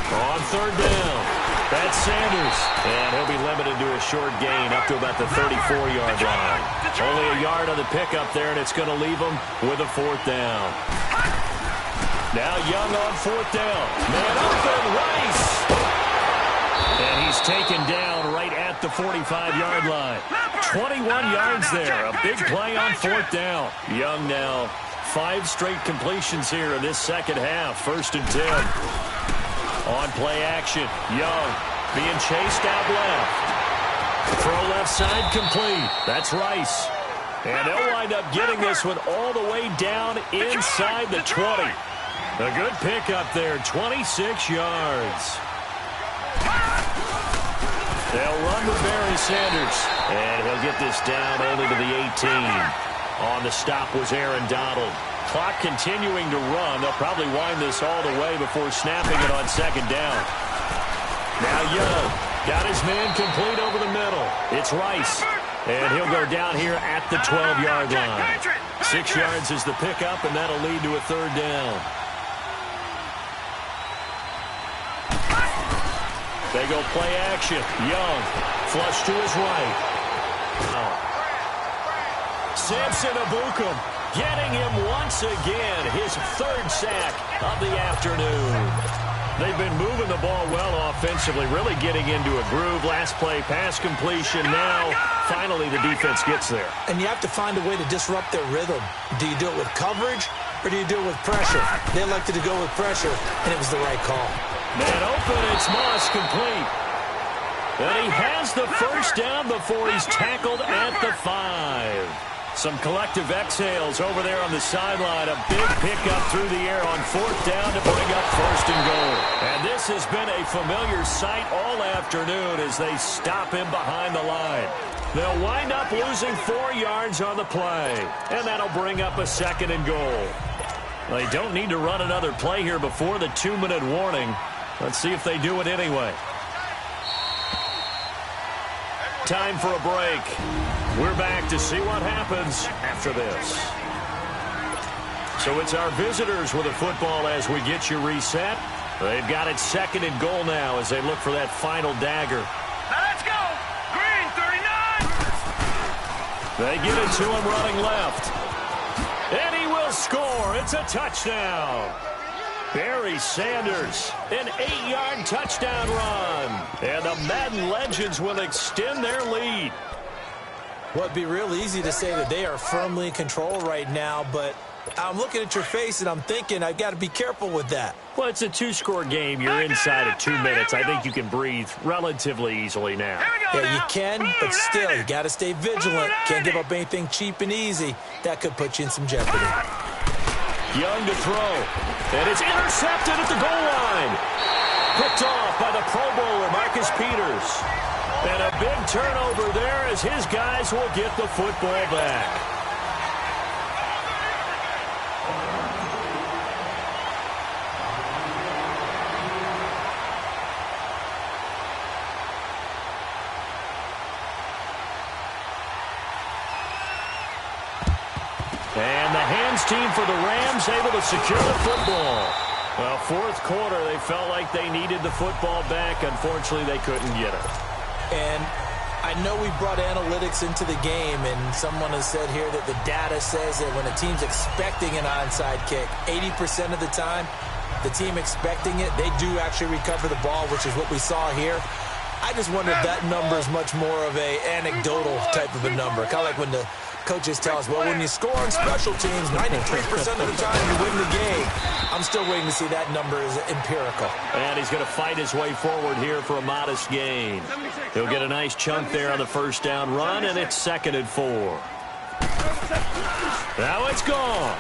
On third down, that's Sanders. And he'll be limited to a short gain up to about the 34-yard line. Only a yard on the pickup there, and it's going to leave him with a fourth down. Now Young on fourth down. Man open, Rice. And he's taken down right at the 45-yard line. 21 yards there. A big play on fourth down. Young now 5 straight completions here in this second half. 1st and 10. On play action, Young being chased out left. Throw left side complete. That's Rice. And they'll wind up getting this one all the way down inside the 20. A good pickup there, 26 yards. They'll run with Barry Sanders. And he'll get this down only to the 18. On the stop was Aaron Donald. Clock continuing to run. They'll probably wind this all the way before snapping it on second down. Now Young got his man complete over the middle. It's Rice. And he'll go down here at the 12-yard line. 6 yards is the pickup, and that'll lead to a third down. They go play action. Young flush to his right. Samson Ebukam getting him once again, his 3rd sack of the afternoon. They've been moving the ball well offensively, really getting into a groove. Last play, pass completion. Now, finally, the defense gets there. And you have to find a way to disrupt their rhythm. Do you do it with coverage, or do you do it with pressure? They elected to go with pressure, and it was the right call. Man open, it's Moss complete. And he has the first down before he's tackled at the 5. Some collective exhales over there on the sideline. A big pickup through the air on fourth down to bring up 1st and goal. And this has been a familiar sight all afternoon as they stop him behind the line. They'll wind up losing 4 yards on the play. And that'll bring up a 2nd and goal. They don't need to run another play here before the 2-minute warning. Let's see if they do it anyway. Time for a break. We're back to see what happens after this. So it's our visitors with a football as we get you reset. They've got it 2nd and goal now as they look for that final dagger. Now let's go. Green, 39. They get it to him running left. And he will score. It's a touchdown. Barry Sanders, an 8-yard touchdown run. And the Madden Legends will extend their lead. Well, it'd be real easy to say that they are firmly in control right now, but I'm looking at your face and I'm thinking I've got to be careful with that. Well, it's a 2-score game. You're inside of 2 minutes. I think you can breathe relatively easily now. Yeah, you can, but still, you got to stay vigilant. Can't give up anything cheap and easy. That could put you in some jeopardy. Young to throw, and it's intercepted at the goal line. Picked off by the Pro Bowler, Marcus Peters. And a big turnover there as his guys will get the football back. And the hands team for the Rams able to secure the football. Well, fourth quarter, they felt like they needed the football back. Unfortunately, they couldn't get it. And I know we brought analytics into the game, and someone has said here that the data says that when a team's expecting an onside kick, 80% of the time, the team expecting it, they do actually recover the ball, which is what we saw here. I just wonder if that number is much more of a anecdotal type of a number. Kind of like when the coaches tell us, well, when you score on special teams, 93% of the time you win the game. I'm still waiting to see that number is empirical. And he's going to fight his way forward here for a modest gain. He'll get a nice chunk there on the first down run, and it's 2nd and 4. Now it's gone.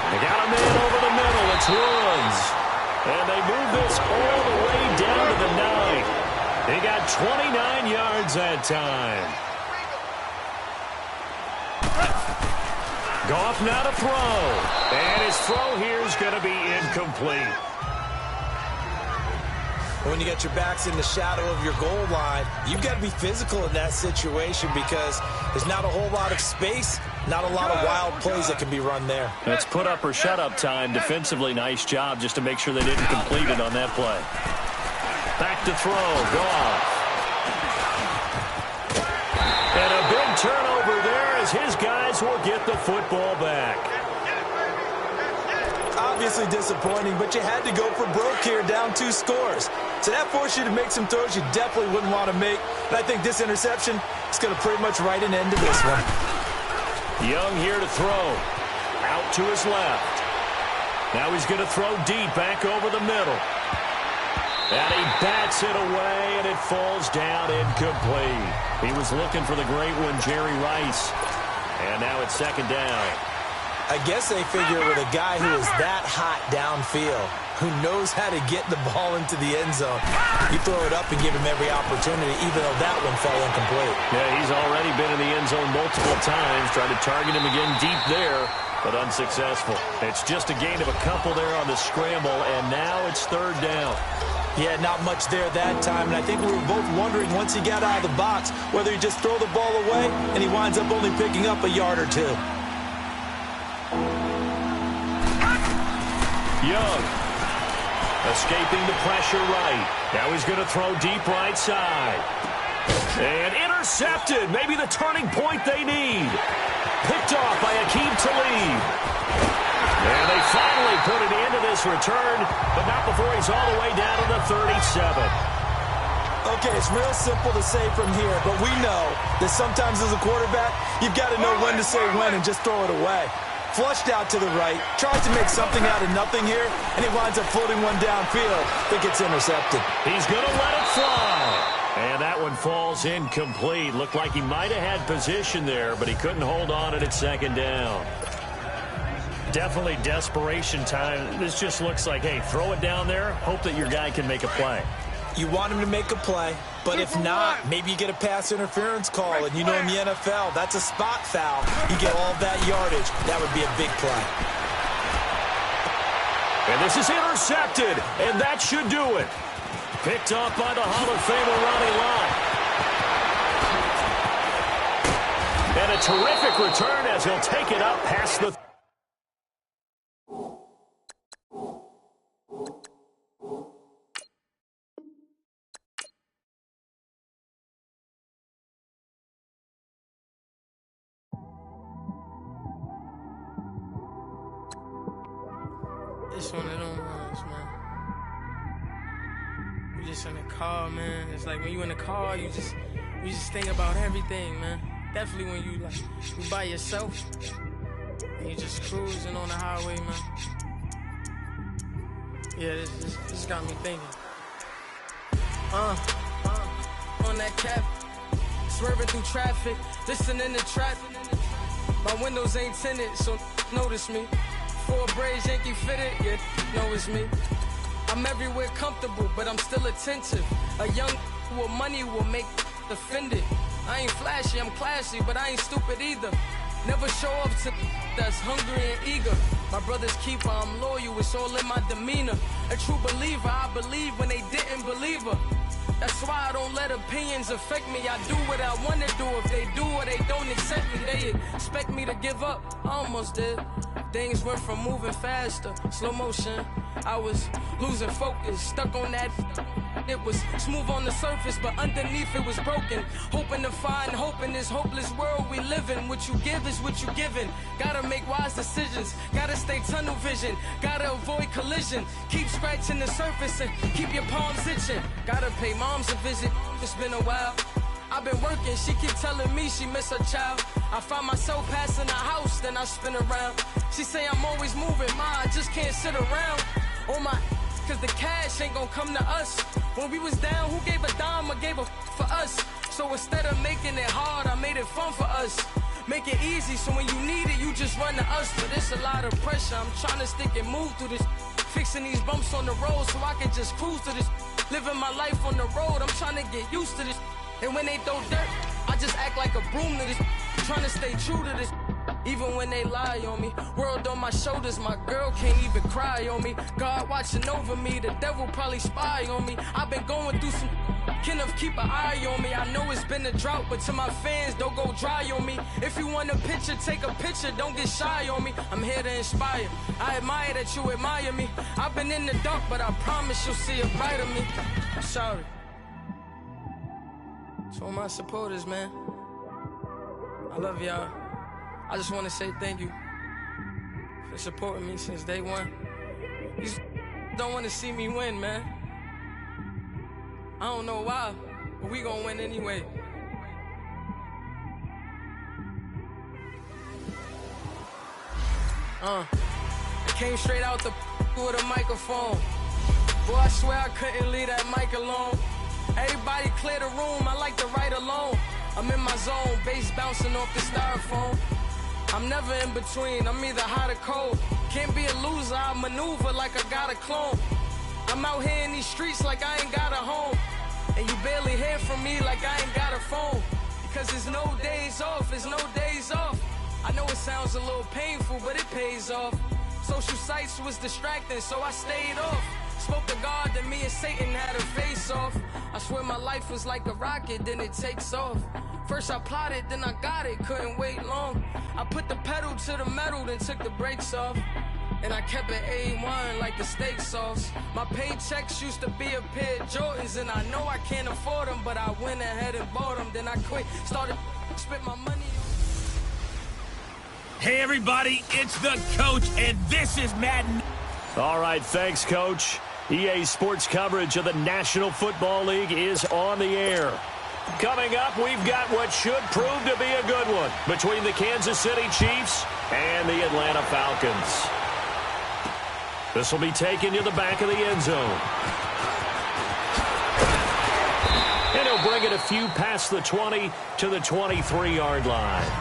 They got a man over the middle. It's Woods. And they move this all the way down to the 9. They got 29 yards that time. Goff now to throw. And his throw here is going to be incomplete. When you get your backs in the shadow of your goal line, you've got to be physical in that situation because there's not a whole lot of space, not a lot of wild plays that can be run there. It's put up or shut up time. Defensively, nice job just to make sure they didn't complete it on that play. Back to throw. Goff. And a big turnover there as his guys will get the football back. Obviously disappointing, but you had to go for broke here, down 2 scores. So that forced you to make some throws you definitely wouldn't want to make. And I think this interception is going to pretty much write an end to this one. Young here to throw. Out to his left. Now he's going to throw deep back over the middle. And he bats it away, and it falls down incomplete. He was looking for the great one, Jerry Rice. And now it's 2nd down. I guess they figure with a guy who is that hot downfield, who knows how to get the ball into the end zone, you throw it up and give him every opportunity, even though that one fell incomplete. Yeah, he's already been in the end zone multiple times, trying to target him again deep there, but unsuccessful. It's just a gain of a couple there on the scramble, and now it's 3rd down. Yeah, not much there that time, and I think we were both wondering once he got out of the box whether he just throw the ball away and he winds up only picking up a yard or 2. Young escaping the pressure right. Now he's going to throw deep right side. And intercepted. Maybe the turning point they need. Picked off by Akeem Talib. And they finally put an end to this return, but not before he's all the way down to the 37. Okay, it's real simple to say from here, but we know that sometimes as a quarterback, you've got to know when to say when and just throw it away. Flushed out to the right, tries to make something out of nothing here, and he winds up floating one downfield that gets intercepted. He's going to let it fly. And that one falls incomplete. Looked like he might have had position there, but he couldn't hold on and it's 2nd down. Definitely desperation time. This just looks like, hey, throw it down there, hope that your guy can make a play. You want him to make a play, but if not, maybe you get a pass interference call, and you know in the NFL, that's a spot foul. You get all that yardage. That would be a big play. And this is intercepted, and that should do it. Picked off by the Hall of Famer Ronnie Lott. And a terrific return as he'll take it up past the... It's one of them ones, man. You just in the car, man. It's like when you in the car, you just think about everything, man. Definitely when you by yourself and you just cruising on the highway, man. Yeah, this got me thinking. On that cap, swerving through traffic, listening to trap. My windows ain't tinted, so notice me. 4 braids, Yankee fitted, yeah, know it's me. I'm everywhere comfortable, but I'm still attentive. A young with money will make offended. I ain't flashy, I'm classy, but I ain't stupid either. Never show up to that's hungry and eager. My brother's keeper, I'm loyal, it's all in my demeanor. A true believer, I believe when they didn't believe her. That's why I don't let opinions affect me. I do what I want to do. If they do or they don't accept me, they expect me to give up. I almost did. Things went from moving faster, slow motion. I was losing focus, stuck on that. It was smooth on the surface, but underneath it was broken. Hoping to find hope in this hopeless world we live in. What you give is what you given. Gotta make wise decisions. Gotta stay tunnel vision. Gotta avoid collision. Keep scratching the surface and keep your palms itching. Gotta pay moms a visit. It's been a while. I've been working. She keep telling me she miss her child. I find myself passing the house, then I spin around. She say I'm always moving. Ma, I just can't sit around. Oh my, cause the cash ain't gonna come to us. When we was down, who gave a dime or gave a for us? So instead of making it hard, I made it fun for us. Make it easy, so when you need it, you just run to us. But it's a lot of pressure. I'm trying to stick and move through this. Fixing these bumps on the road so I can just cruise to this. Living my life on the road, I'm trying to get used to this. And when they throw dirt, I just act like a broom to this. Trying to stay true to this. Even when they lie on me, world on my shoulders, my girl can't even cry on me. God watching over me, the devil probably spy on me. I've been going through some, Kenneth keep an eye on me. I know it's been a drought, but to my fans, don't go dry on me. If you want a picture, take a picture, don't get shy on me. I'm here to inspire, I admire that you admire me. I've been in the dark, but I promise you'll see a brighter me. I'm sorry. To all my supporters, man, I love y'all. I just want to say thank you for supporting me since day one. You just don't want to see me win, man. I don't know why, but we gonna win anyway. I came straight out the with a microphone. Boy, I swear I couldn't leave that mic alone. Everybody clear the room, I like to write alone. I'm in my zone, bass bouncing off the styrofoam. I'm never in between, I'm either hot or cold. Can't be a loser, I maneuver like I got a clone. I'm out here in these streets like I ain't got a home. And you barely hear from me like I ain't got a phone. Because there's no days off, there's no days off. I know it sounds a little painful, but it pays off. Social sites was distracting, so I stayed off. Spoke to God, then me and Satan had a face off. I swear my life was like a rocket, then it takes off. First I plotted, then I got it, couldn't wait long. I put the pedal to the metal, then took the brakes off. And I kept it A1 like the steak sauce. My paychecks used to be a pair of Jordans, and I know I can't afford them, but I went ahead and bought them. Then I quit, started spent my money. Hey everybody, it's the coach, and this is Madden. All right, thanks, Coach. EA Sports coverage of the National Football League is on the air. Coming up, we've got what should prove to be a good one between the Kansas City Chiefs and the Atlanta Falcons. This will be taken to the back of the end zone. And he'll bring it a few past the 20 to the 23-yard line.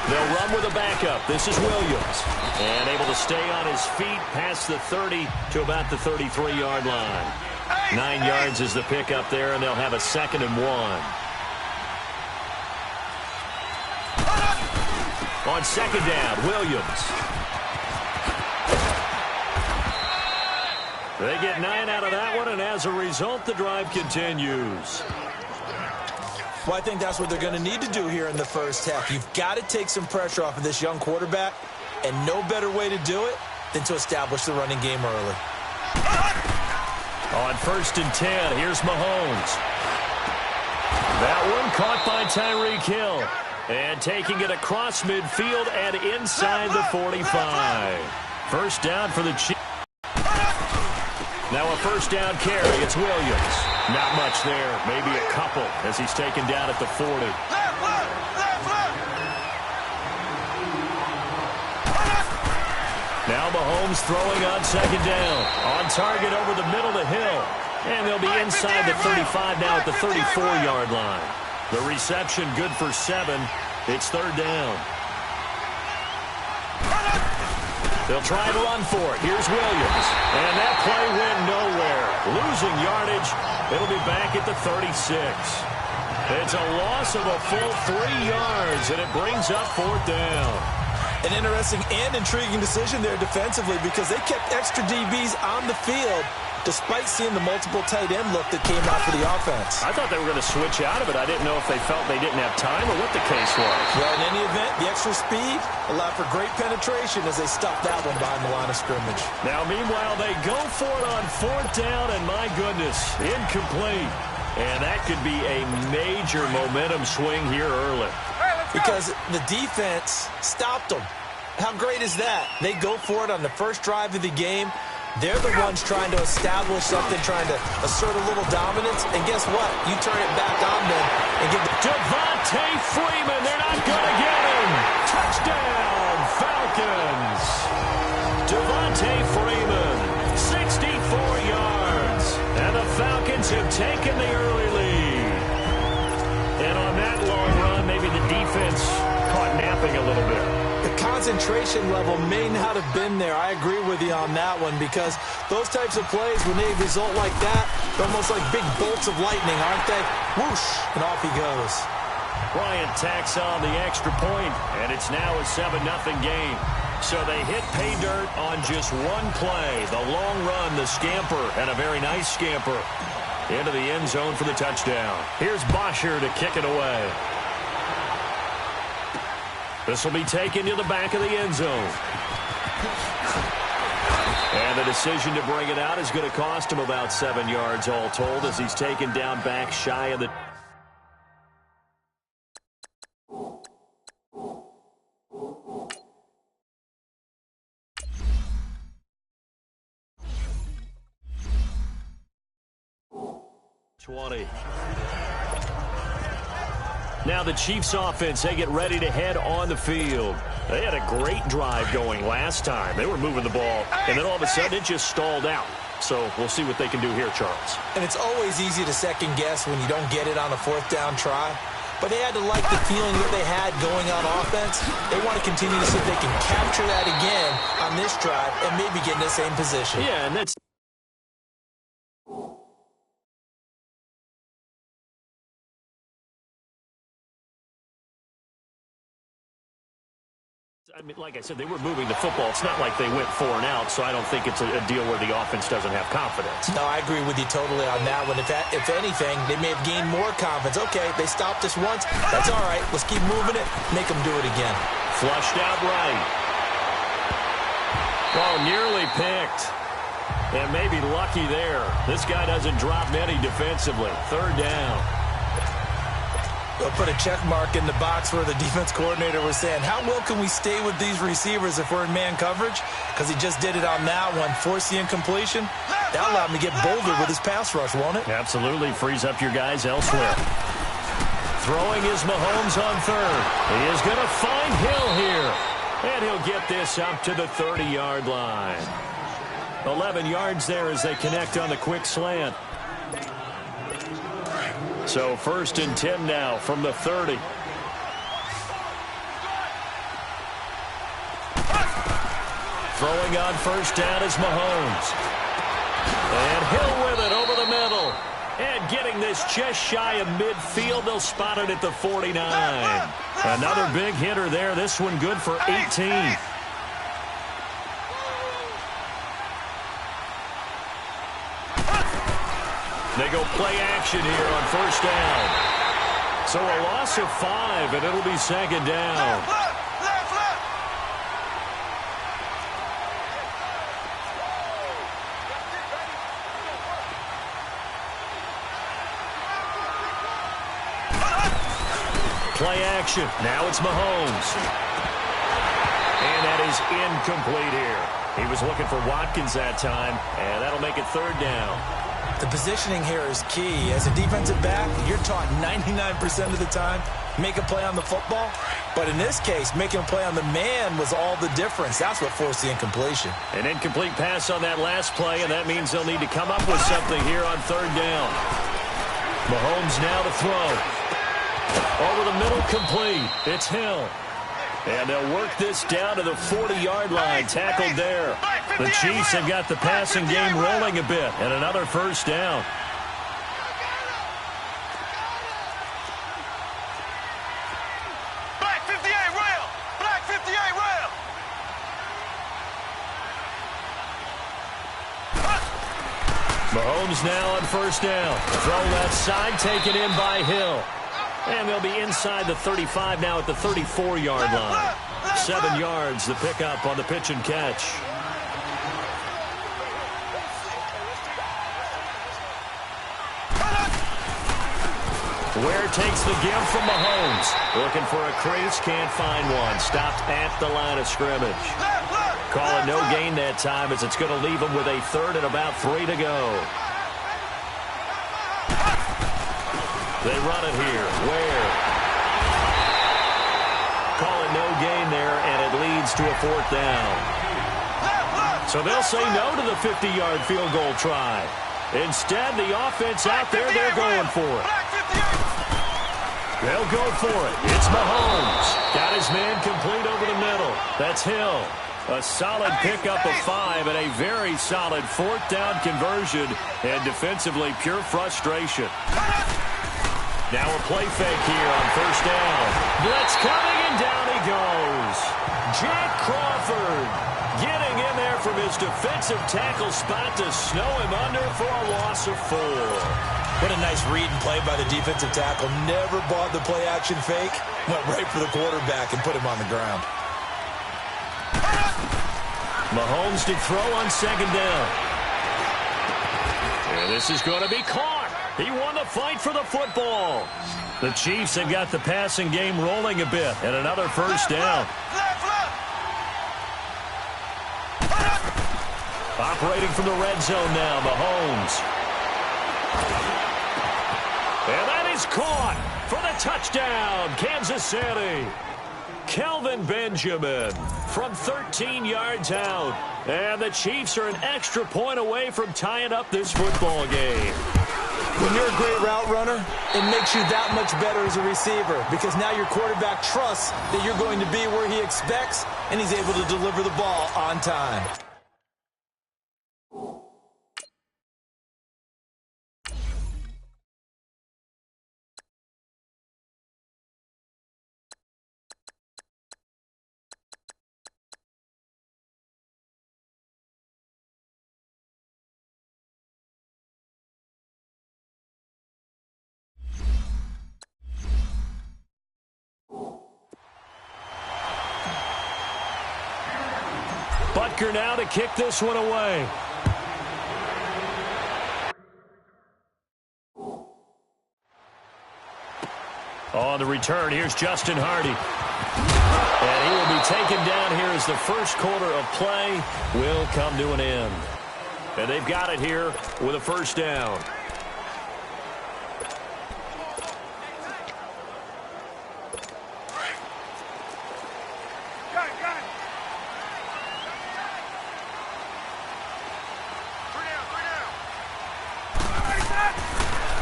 They'll run with a backup. This is Williams. And able to stay on his feet past the 30 to about the 33-yard line. 9 yards is the pickup there, and they'll have a 2nd and 1. On 2nd down, Williams. They get 9 out of that one, and as a result, the drive continues. Well, I think that's what they're going to need to do here in the first half. You've got to take some pressure off of this young quarterback, and no better way to do it than to establish the running game early. On 1st and 10, here's Mahomes. That one caught by Tyreek Hill. And taking it across midfield and inside the 45. First down for the Chiefs. Now a first down carry. It's Williams. Not much there. Maybe a couple as he's taken down at the 40. Now Mahomes throwing on 2nd down. On target over the middle to Hill. And they'll be inside the 35 now at the 34-yard line. The reception good for 7. It's third down. They'll try to run for it. Here's Williams. And that play went nowhere. Losing yardage. It'll be back at the 36. It's a loss of a full 3 yards, and it brings up fourth down. An interesting and intriguing decision there defensively because they kept extra DBs on the field despite seeing the multiple tight end look that came out for the offense. I thought they were going to switch out of it. I didn't know if they felt they didn't have time or what the case was. Well, in any event, the extra speed allowed for great penetration as they stuffed that one behind the line of scrimmage. Now, meanwhile, they go for it on fourth down, and my goodness, incomplete. And that could be a major momentum swing here early. Because the defense stopped them. How great is that? They go for it on the first drive of the game. They're the ones trying to establish something, trying to assert a little dominance. And guess what? You turn it back on them and give the Devontae Freeman. They're not going to get him. Touchdown, Falcons. Devontae Freeman, 64 yards. And the Falcons have taken the early lead. And on that long run, maybe the defense caught napping a little bit. The concentration level may not have been there. I agree with you on that one because those types of plays, when they result like that, they're almost like big bolts of lightning, aren't they? Whoosh, and off he goes. Bryant tacks on the extra point, and it's now a 7-0 game. So they hit pay dirt on just one play. The long run, the scamper, and a very nice scamper into the end zone for the touchdown. Here's Bosher to kick it away. This will be taken to the back of the end zone. And the decision to bring it out is going to cost him about 7 yards all told as he's taken down back shy of the... Now the Chiefs offense, they get ready to head on the field. They had a great drive going last time. They were moving the ball, and then all of a sudden it just stalled out. So we'll see what they can do here, Charles. And it's always easy to second guess when you don't get it on a fourth down try. But they had to like the feeling that they had going on offense. They want to continue to see if they can capture that again on this drive and maybe get in the same position. Yeah, and that's... I mean, like I said, they were moving the football. It's not like they went 4 and out, so I don't think it's a deal where the offense doesn't have confidence. No, I agree with you totally on that one. If anything, they may have gained more confidence. Okay, they stopped us once. That's all right. Let's keep moving it. Make them do it again. Flushed out right. Oh, nearly picked. And maybe lucky there. This guy doesn't drop many defensively. Third down. They'll put a check mark in the box where the defense coordinator was saying, how well can we stay with these receivers if we're in man coverage? Because he just did it on that one. Force the incompletion. That'll allow him to get bolder with his pass rush, won't it? Absolutely. Frees up your guys elsewhere. Throwing is Mahomes on third. He is going to find Hill here. And he'll get this up to the 30-yard line. 11 yards there as they connect on the quick slant. So 1st and 10 now from the 30. Throwing on first down is Mahomes. And Hill with it over the middle. And getting this just shy of midfield. They'll spot it at the 49. Another big hitter there. This one good for 18. They go play action here on first down. So a loss of 5, and it'll be second down. Play action. Now it's Mahomes. And that is incomplete here. He was looking for Watkins that time, and that'll make it third down. The positioning here is key. As a defensive back, you're taught 99% of the time, make a play on the football. But in this case, making a play on the man was all the difference. That's what forced the incompletion. An incomplete pass on that last play, and that means they'll need to come up with something here on third down. Mahomes now to throw. Over the middle, complete. It's Hill. And they'll work this down to the 40-yard line, tackled there. The Chiefs have got the passing game rolling a bit, and another first down. Black 58 rail! Black 58 rail! Mahomes now on first down. Throw left side, taken in by Hill. And they'll be inside the 35 now at the 34-yard line. 7 yards, the pickup on the pitch and catch. Ware takes the give from Mahomes. Looking for a crease, can't find one. Stopped at the line of scrimmage. Calling no gain that time as it's going to leave him with a third and about 3 to go. They run it here. Ware. Calling no gain there, and it leads to a fourth down. So they'll say no to the 50-yard field goal try. Instead, the offense out there, they're going for it. They'll go for it. It's Mahomes. Got his man complete over the middle. That's Hill. A solid pickup of 5 and a very solid fourth down conversion. And defensively, pure frustration. Now a play fake here on first down. Blitz coming, and down he goes. Jack Crawford getting in there from his defensive tackle spot to snow him under for a loss of 4. What a nice read and play by the defensive tackle. Never bought the play-action fake. Went right for the quarterback and put him on the ground. Mahomes to throw on second down. And this is going to be caught. He won the fight for the football. The Chiefs have got the passing game rolling a bit, and another first down. Operating from the red zone now, Mahomes. And that is caught for the touchdown, Kansas City. Kelvin Benjamin from 13 yards out. And the Chiefs are an extra point away from tying up this football game. When you're a great route runner, it makes you that much better as a receiver because now your quarterback trusts that you're going to be where he expects, and he's able to deliver the ball on time. Butker now to kick this one away. On the return, here's Justin Hardy. And he will be taken down here as the first quarter of play will come to an end. And they've got it here with a first down.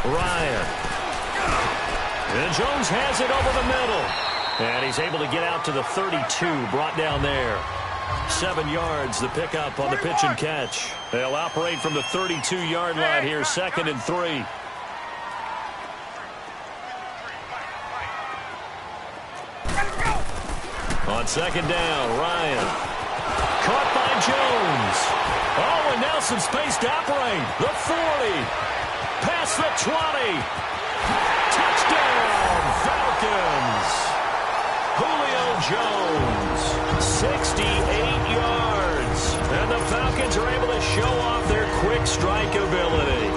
Ryan. And Jones has it over the middle. And he's able to get out to the 32, brought down there. 7 yards, the pickup on the pitch and catch. They'll operate from the 32-yard line here, 2nd and 3. On second down, Ryan. Caught by Jones. Oh, and now some space to operate. The 40. Past the 20. Touchdown, Falcons. Julio Jones, 68 yards. And the Falcons are able to show off their quick strike ability.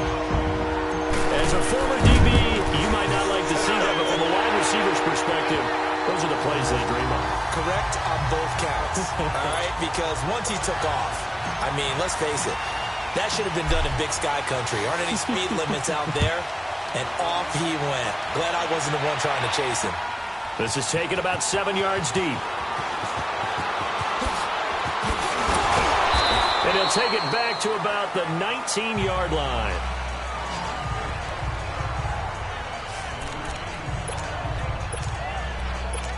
As a former DB, you might not like to see that, but from a wide receiver's perspective, those are the plays they dream of. Correct on both counts. All right, because once he took off, I mean, let's face it, That should have been done in Big Sky country. Aren't any speed limits out there? And off he went. Glad I wasn't the one trying to chase him. This is taken about 7 yards deep. And he'll take it back to about the 19-yard line.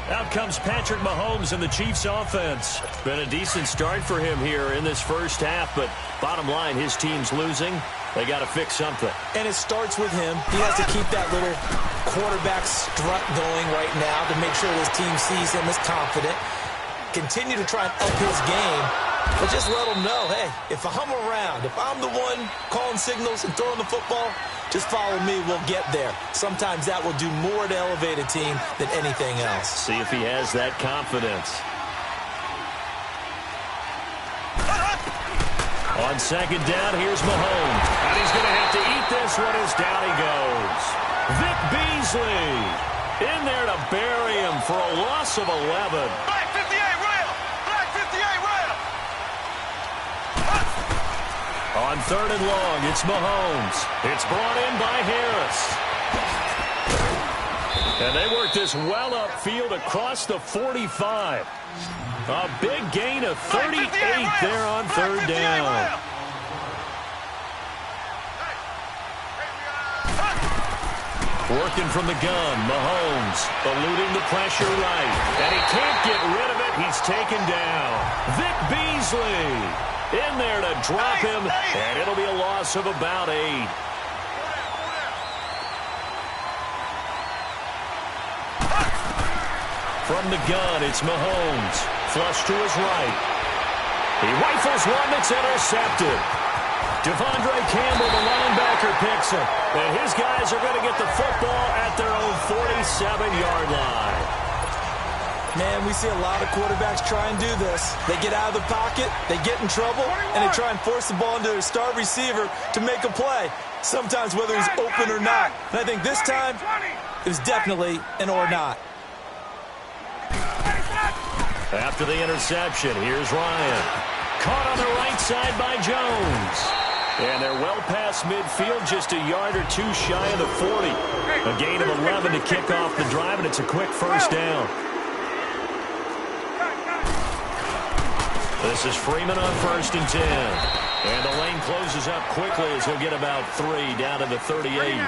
Out comes Patrick Mahomes in the Chiefs offense. Been a decent start for him here in this first half, but bottom line, his team's losing. They got to fix something. And it starts with him. He has to keep that little quarterback strut going right now to make sure his team sees him as confident. Continue to try and up his game, but just let him know, hey, if I'm around, if I'm the one calling signals and throwing the football, just follow me, we'll get there. Sometimes that will do more to elevate a team than anything else. See if he has that confidence. On second down, here's Mahomes. And he's going to have to eat this one as down he goes. Vic Beasley in there to bury him for a loss of 11. Black 58, rail! Black 58, rail! On third and long, it's Mahomes. It's brought in by Harris. And they work this well upfield across the 45. A big gain of 38 there on third down. Working from the gun, Mahomes eluding the pressure right. And he can't get rid of it. He's taken down. Vic Beasley in there to drop him. And it'll be a loss of about 8. From the gun, it's Mahomes. Flush to his right. He rifles one that's intercepted. Devondre Campbell, the linebacker, picks him. And his guys are going to get the football at their own 47-yard line. Man, we see a lot of quarterbacks try and do this. They get out of the pocket, they get in trouble, and they try and force the ball into their star receiver to make a play, sometimes whether he's open or not. And I think this time, it was definitely an or not. After the interception, here's Ryan. Caught on the right side by Jones. And they're well past midfield, just a yard or two shy of the 40. A gain of 11 to kick off the drive, and it's a quick first down. This is Freeman on 1st and 10. And the lane closes up quickly as he'll get about 3 down to the 38.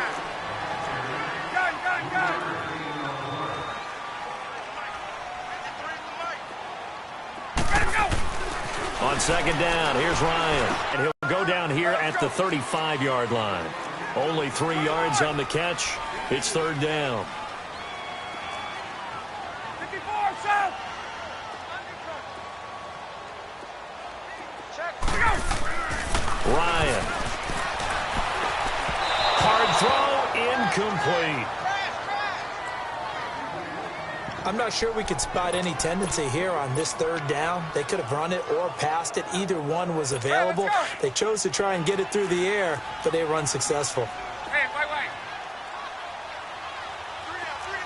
On second down, here's Ryan. And he'll go down here at the 35-yard line. Only 3 yards on the catch. It's third down. 54, south! Ryan. Hard throw, incomplete. I'm not sure we could spot any tendency here on this third down. They could have run it or passed it. Either one was available. They chose to try and get it through the air, but they were unsuccessful. Hey, wait.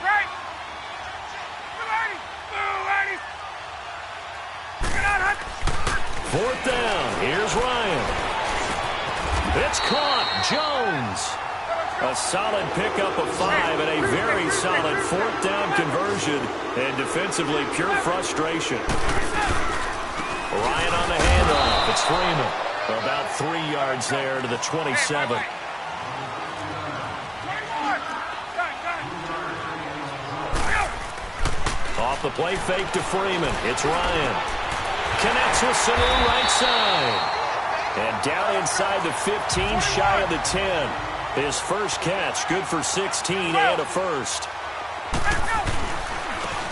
Right! Fourth down. Here's Ryan. It's caught. Jones. A solid pickup of 5 and a very solid fourth down conversion. And defensively, pure frustration. Ryan on the handoff. It's Freeman. About 3 yards there to the 27. Off the play fake to Freeman. It's Ryan. Connects with Sanu right side. And down inside the 15, shy of the 10. His first catch, good for 16 and a first.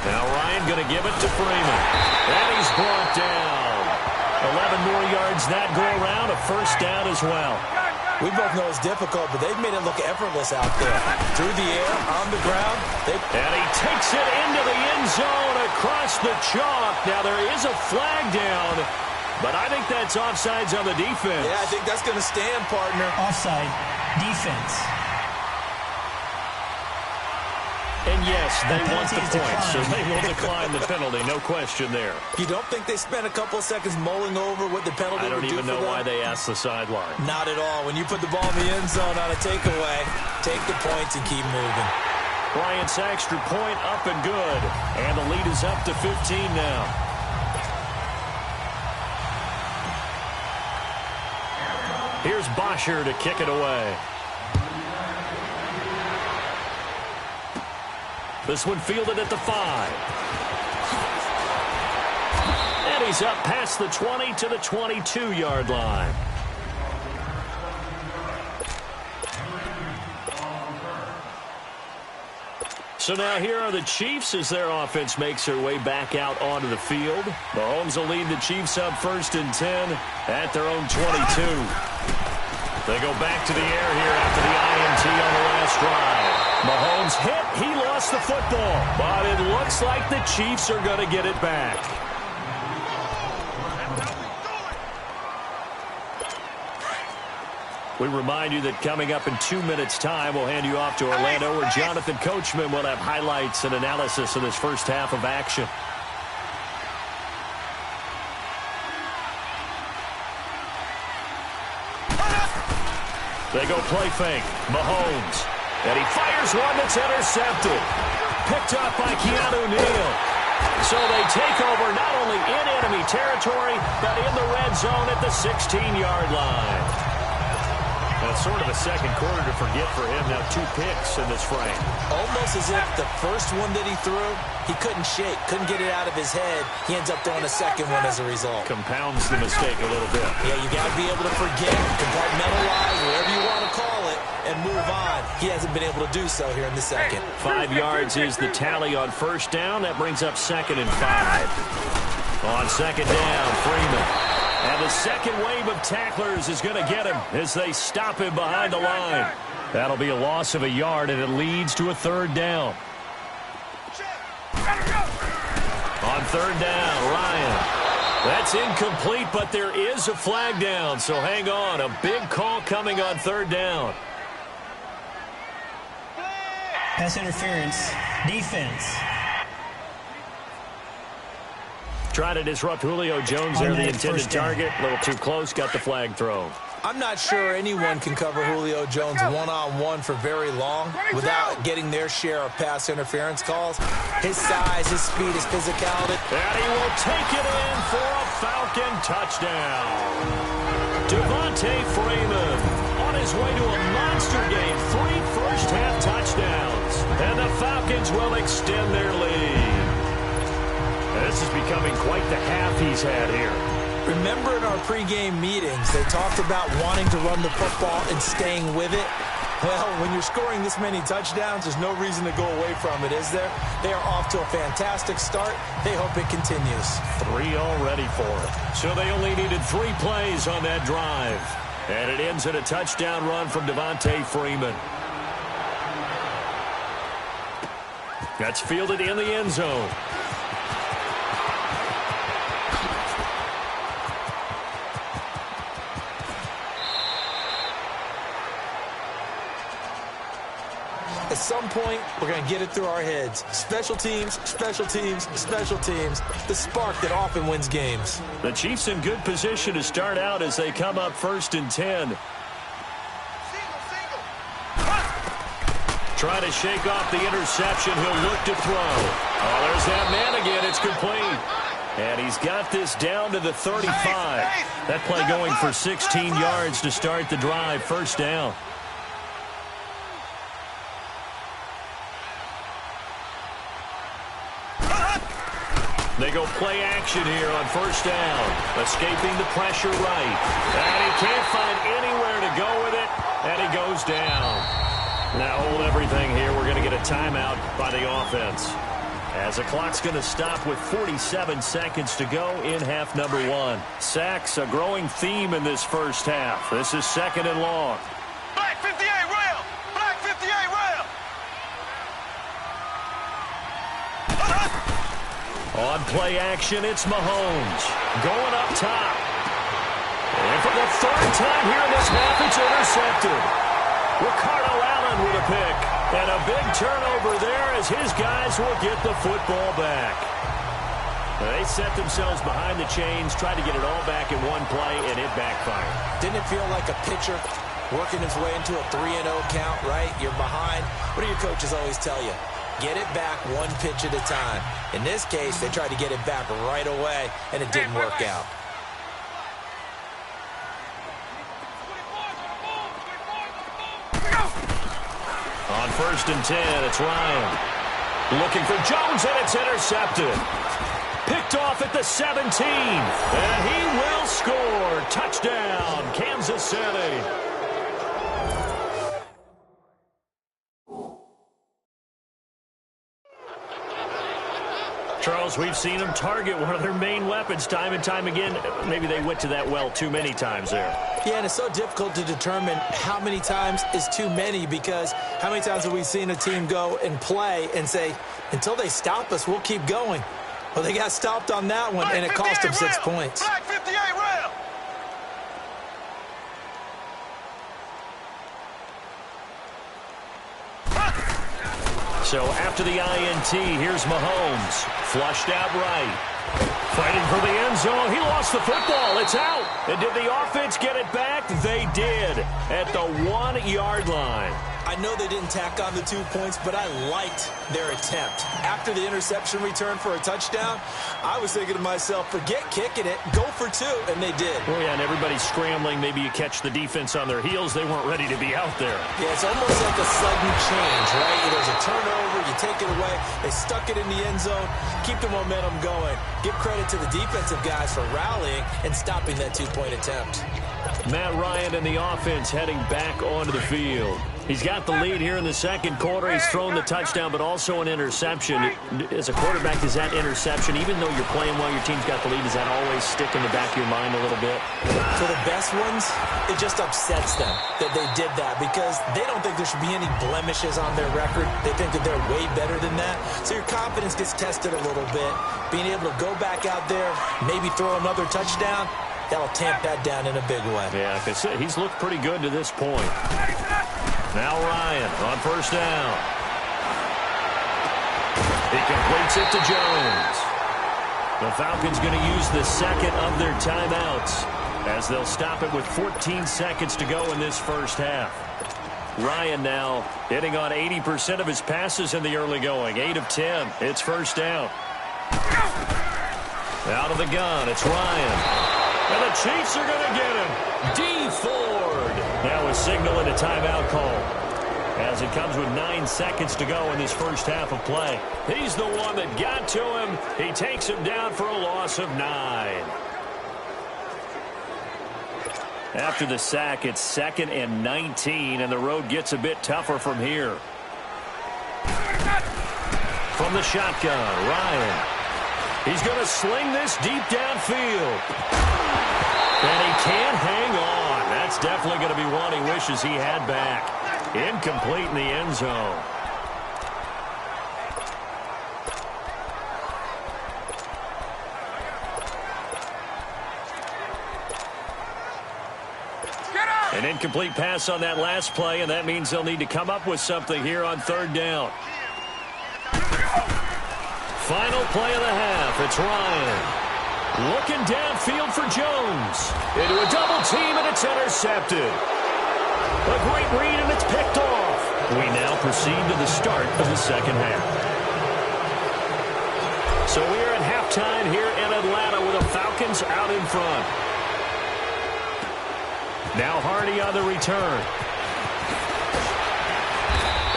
Now Ryan going to give it to Freeman. And he's brought down. 11 more yards that go around, a first down as well. We both know it's difficult, but they've made it look effortless out there. Through the air, on the ground. And he takes it into the end zone across the chalk. Now there is a flag down, but I think that's offsides on the defense. Yeah, I think that's going to stand, partner. Offside. Defense. And And yes, they want the points, so they will decline the penalty. No question there. You don't think they spent a couple of seconds mulling over what the penalty would do for them? I don't even know why they asked the sideline. Not at all. When you put the ball in the end zone on a takeaway, take the points and keep moving. Bryant's extra point up and good. And the lead is up to 15 now. Here's Bosher to kick it away. This one fielded at the 5. And he's up past the 20 to the 22-yard line. So now here are the Chiefs as their offense makes their way back out onto the field. Mahomes will lead the Chiefs up 1st and 10 at their own 22. They go back to the air here after the INT on the last drive. Mahomes hit. He lost the football. But it looks like the Chiefs are going to get it back. We remind you that coming up in 2 minutes' time, we'll hand you off to Orlando, where Jonathan Coachman will have highlights and analysis of this first half of action. They go play fake. Mahomes. And he fires one that's intercepted. Picked up by Keanu Neal. So they take over not only in enemy territory, but in the red zone at the 16-yard line. That's sort of a second quarter to forget for him. Now 2 picks in this frame. Almost as if the first one that he threw, he couldn't shake, couldn't get it out of his head. He ends up throwing a second one as a result. Compounds the mistake a little bit. Yeah, you got to be able to forget, compartmentalize, whatever you want to call it, and move on. He hasn't been able to do so here in the second. 5 yards is the tally on first down. That brings up 2nd and 5. On 2nd down, Freeman. And the second wave of tacklers is going to get him as they stop him behind the line. That'll be a loss of a yard, and it leads to a 3rd down. On 3rd down, Ryan. That's incomplete, but there is a flag down, so hang on. A big call coming on 3rd down. Pass interference, defense. Trying to disrupt Julio Jones there, the intended target. A little too close, got the flag thrown. I'm not sure anyone can cover Julio Jones one-on-one for very long without getting their share of pass interference calls. His size, his speed, his physicality. And he will take it in for a Falcon touchdown. Devontae Freeman on his way to a monster game. 3 first-half touchdowns. And the Falcons will extend their lead. This is becoming quite the half he's had here. Remember in our pregame meetings, they talked about wanting to run the football and staying with it? Well, when you're scoring this many touchdowns, there's no reason to go away from it, is there? They are off to a fantastic start. They hope it continues. 3 already for it. So they only needed 3 plays on that drive. And it ends in a touchdown run from Devontae Freeman. That's fielded in the end zone. At some point, we're going to get it through our heads. Special teams, special teams, special teams. The spark that often wins games. The Chiefs in good position to start out as they come up 1st and 10. Trying to shake off the interception. He'll look to throw. Oh, there's that man again. It's complete. And he's got this down to the 35. That play going for 16 yards to start the drive. 1st down. They go play action here on 1st down. Escaping the pressure right. And he can't find anywhere to go with it. And he goes down. Now hold everything here. We're going to get a timeout by the offense. As the clock's going to stop with 47 seconds to go in half number 1. Sacks, a growing theme in this first half. This is 2nd and long. Black 58 rail! Black 58 rail! On play action, it's Mahomes. Going up top. And for the 3rd time here in this half, it's intercepted. Ricardo Allen with a pick. And a big turnover there as his guys will get the football back. They set themselves behind the chains, tried to get it all back in one play, and it backfired. Didn't it feel like a pitcher working his way into a 3-0 count, right? You're behind. What do your coaches always tell you? Get it back one pitch at a time. In this case, they tried to get it back right away, and it didn't work out. On 1st and 10, it's Ryan. Looking for Jones, and it's intercepted. Picked off at the 17. And he will score. Touchdown, Kansas City. Charles, we've seen them target one of their main weapons time and time again. Maybe they went to that well too many times there. Yeah, and it's so difficult to determine how many times is too many, because how many times have we seen a team go and play and say, until they stop us, we'll keep going. Well, they got stopped on that one, and it cost them 6 points. Flag 58 rail. So after the INT, here's Mahomes. Flushed out right. Fighting for the end zone. He lost the football. It's out. And did the offense get it back? They did at the 1-yard line. I know they didn't tack on the 2 points, but I liked their attempt. After the interception return for a touchdown, I was thinking to myself, forget kicking it, go for 2, and they did. Well, yeah, and everybody's scrambling. Maybe you catch the defense on their heels. They weren't ready to be out there. Yeah, it's almost like a sudden change, right? There's a turnover, you take it away, they stuck it in the end zone, keep the momentum going. Give credit to the defensive guys for rallying and stopping that 2-point attempt. Matt Ryan and the offense heading back onto the field. He's got the lead here in the second quarter. He's thrown the touchdown, but also an interception. As a quarterback, does that interception, even though you're playing while your team's got the lead, does that always stick in the back of your mind a little bit? For the best ones, it just upsets them that they did that, because they don't think there should be any blemishes on their record. They think that they're way better than that. So your confidence gets tested a little bit. Being able to go back out there, maybe throw another touchdown, that'll tamp that down in a big way. Yeah, like I said, he's looked pretty good to this point. Now Ryan on 1st down. He completes it to Jones. The Falcons going to use the second of their timeouts as they'll stop it with 14 seconds to go in this first half. Ryan now hitting on 80% of his passes in the early going. 8 of 10. It's 1st down. Out of the gun, it's Ryan. And the Chiefs are going to get him. D. Ford now is signaling a timeout call as it comes with 9 seconds to go in this first half of play. He's the one that got to him. He takes him down for a loss of 9. After the sack, it's 2nd and 19, and the road gets a bit tougher from here. From the shotgun, Ryan. He's going to sling this deep downfield. And he can't hang on. That's definitely going to be one he wishes he had back. Incomplete in the end zone. An incomplete pass on that last play, and that means they'll need to come up with something here on 3rd down. Final play of the half. It's Ryan. Looking downfield for Jones. Into a double team, and it's intercepted. A great read, and it's picked off. We now proceed to the start of the second half. So we're at halftime here in Atlanta with the Falcons out in front. Now Hardy on the return.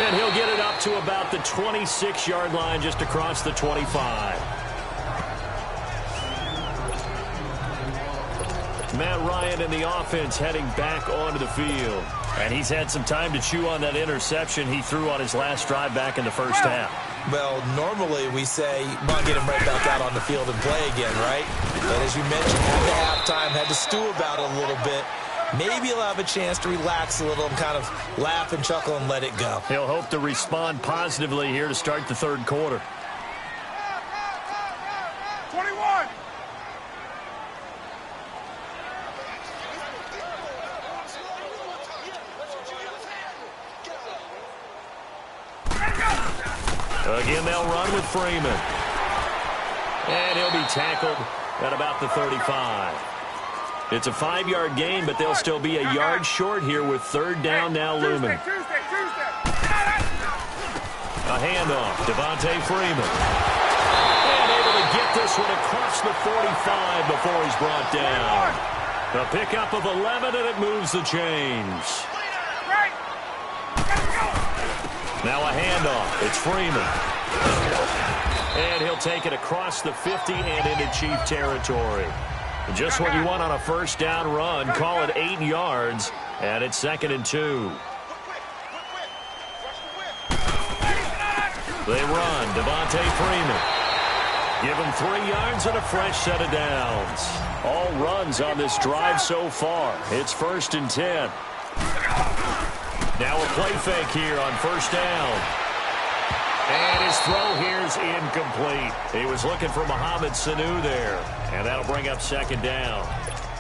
And he'll get it up to about the 26-yard line, just across the 25. Matt Ryan and the offense heading back onto the field. And he's had some time to chew on that interception he threw on his last drive back in the first half. Well, normally we say, come on, get him right back out on the field and play again, right? But as you mentioned, at the halftime, had to stew about it a little bit. Maybe he'll have a chance to relax a little and kind of laugh and chuckle and let it go. He'll hope to respond positively here to start the third quarter. 21. Again, they'll run with Freeman. And he'll be tackled at about the 35. It's a 5-yard gain, but they'll still be a yard short here with third down now looming. A handoff, Devontae Freeman. And able to get this one across the 45 before he's brought down. A pickup of 11, and it moves the chains. Now a handoff. It's Freeman. And he'll take it across the 50 and into Chief territory. Just what you want on a first down run. Call it 8 yards, and it's 2nd and 2. They run. Devontae Freeman. Give him 3 yards and a fresh set of downs. All runs on this drive so far. It's 1st and 10. Now a play fake here on first down. And his throw here's incomplete. He was looking for Mohamed Sanu there. And that'll bring up 2nd down.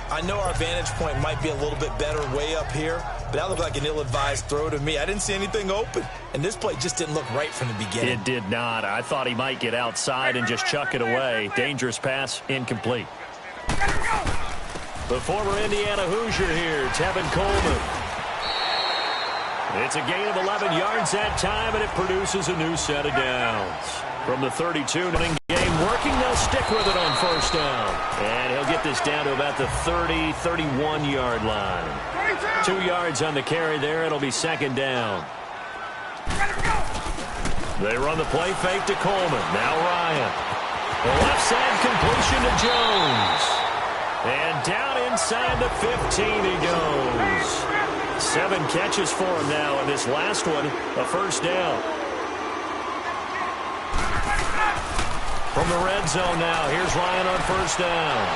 I know our vantage point might be a little bit better way up here, but that looked like an ill-advised throw to me. I didn't see anything open. And this play just didn't look right from the beginning. It did not. I thought he might get outside and just chuck it away. Dangerous pass, incomplete. The former Indiana Hoosier here, Tevin Coleman. It's a gain of 11 yards that time, and it produces a new set of downs. From the 32, winning game working, they'll stick with it on first down. And he'll get this down to about the 30, 31-yard line. 2 yards on the carry there. It'll be 2nd down. They run the play fake to Coleman. Now Ryan. The left side completion to Jones. And down inside the 15 he goes. 7 catches for him now, and this last one, a first down. From the red zone now, here's Ryan on first down.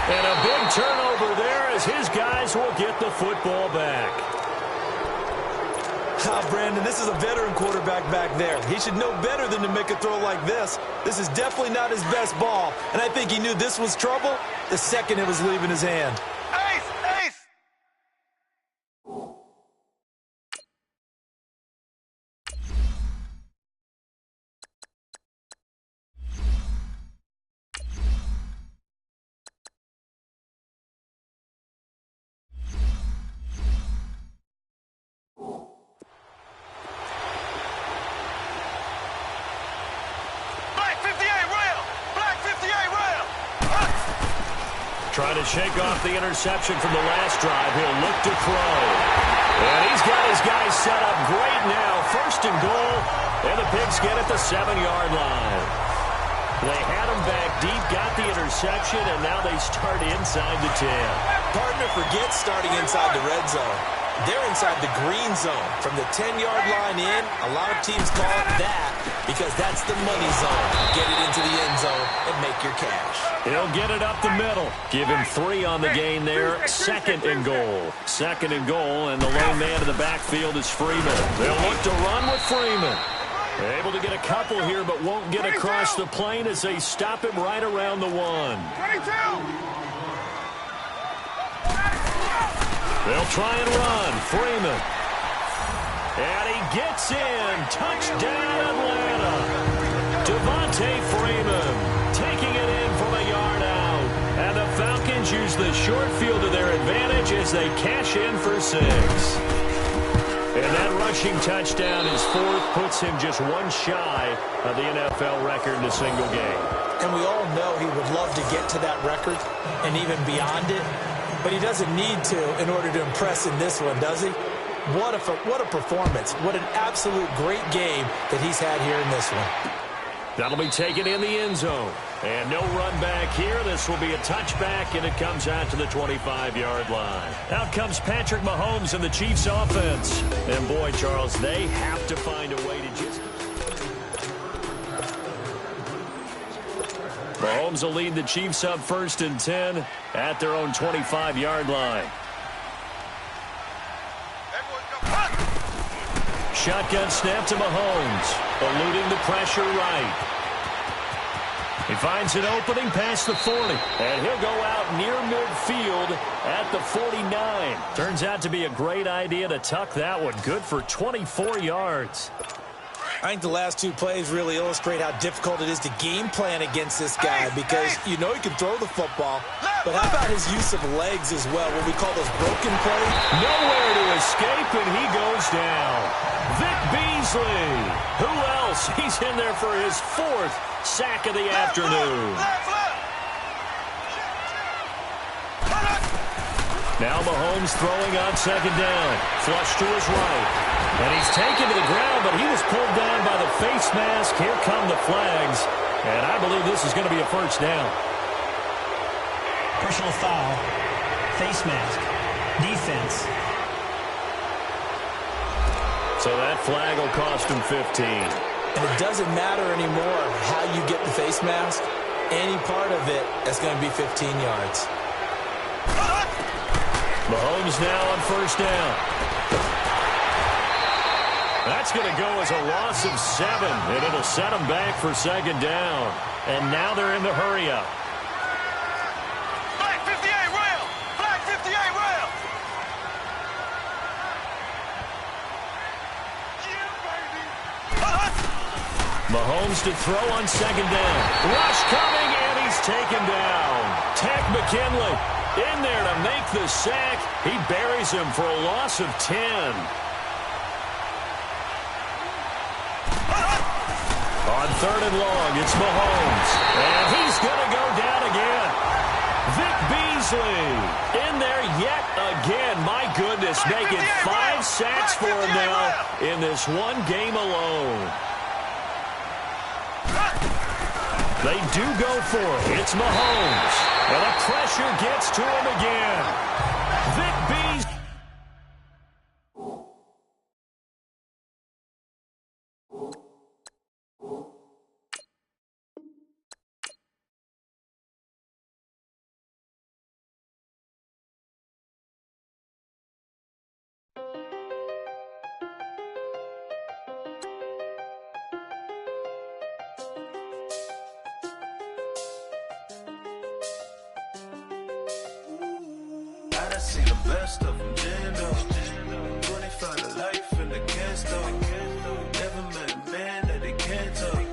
And a big turnover there as his guys will get the football back. Brandon, this is a veteran quarterback back there. He should know better than to make a throw like this. This is definitely not his best ball, and I think he knew this was trouble the second it was leaving his hand. Trying to shake off the interception from the last drive. He'll look to throw. And he's got his guys set up great now. 1st and goal. And the Pigs get at the 7-yard line. They had him back deep, got the interception, and now they start inside the 10. Partner forgets starting inside the red zone. They're inside the green zone. From the 10-yard line in, a lot of teams call it that because that's the money zone. Get it into the end zone and make your cash. He'll get it up the middle. Give him 3 on the gain there. 2nd and goal. 2nd and goal, and the lone man in the backfield is Freeman. They'll look to run with Freeman. Able to get a couple here, but won't get across the plane as they stop him right around the 1. 22! They'll try and run. Freeman. And he gets in. Touchdown, Atlanta. Devontae Freeman taking it in from a yard out. And the Falcons use the short field to their advantage as they cash in for 6. And that rushing touchdown, his 4th, puts him just 1 shy of the NFL record in a single game. And we all know he would love to get to that record and even beyond it. But he doesn't need to in order to impress in this one, does he? What a performance. What an absolute great game that he's had here in this one. That'll be taken in the end zone. And no run back here. This will be a touchback, and it comes out to the 25-yard line. Out comes Patrick Mahomes and the Chiefs offense. And boy, Charles, they have to find a way to just... Mahomes will lead the Chiefs up 1st and 10 at their own 25-yard line. Shotgun snap to Mahomes, eluding the pressure right. He finds an opening past the 40, and he'll go out near midfield at the 49. Turns out to be a great idea to tuck that one. Good for 24 yards. I think the last two plays really illustrate how difficult it is to game plan against this guy because you know he can throw the football, but how about his use of legs as well, what we call those broken plays? Nowhere to escape, and he goes down. Vic Beasley. Who else? He's in there for his 4th sack of the afternoon. Now Mahomes throwing on 2nd down. Flush to his right. And he's taken to the ground, but he was pulled down by the face mask. Here come the flags. And I believe this is going to be a 1st down. Personal foul. Face mask. Defense. So that flag will cost him 15. And it doesn't matter anymore how you get the face mask. Any part of it is going to be 15 yards. Mahomes now on 1st down. That's going to go as a loss of 7, and it'll set them back for 2nd down. And now they're in the hurry-up. Flag 58 rail! Flag 58 rail! Mahomes to throw on 2nd down. Rush coming, and he's taken down. Tech McKinley in there to make the sack. He buries him for a loss of 10. On 3rd and long, it's Mahomes. And he's going to go down again. Vic Beasley in there yet again. My goodness, making 5 sacks for him now in this one game alone. They do go for it. It's Mahomes. And the pressure gets to him again. Vic Beasley. I see the best of them, Jando. 25 to life in the cast Never met a man that they can't talk.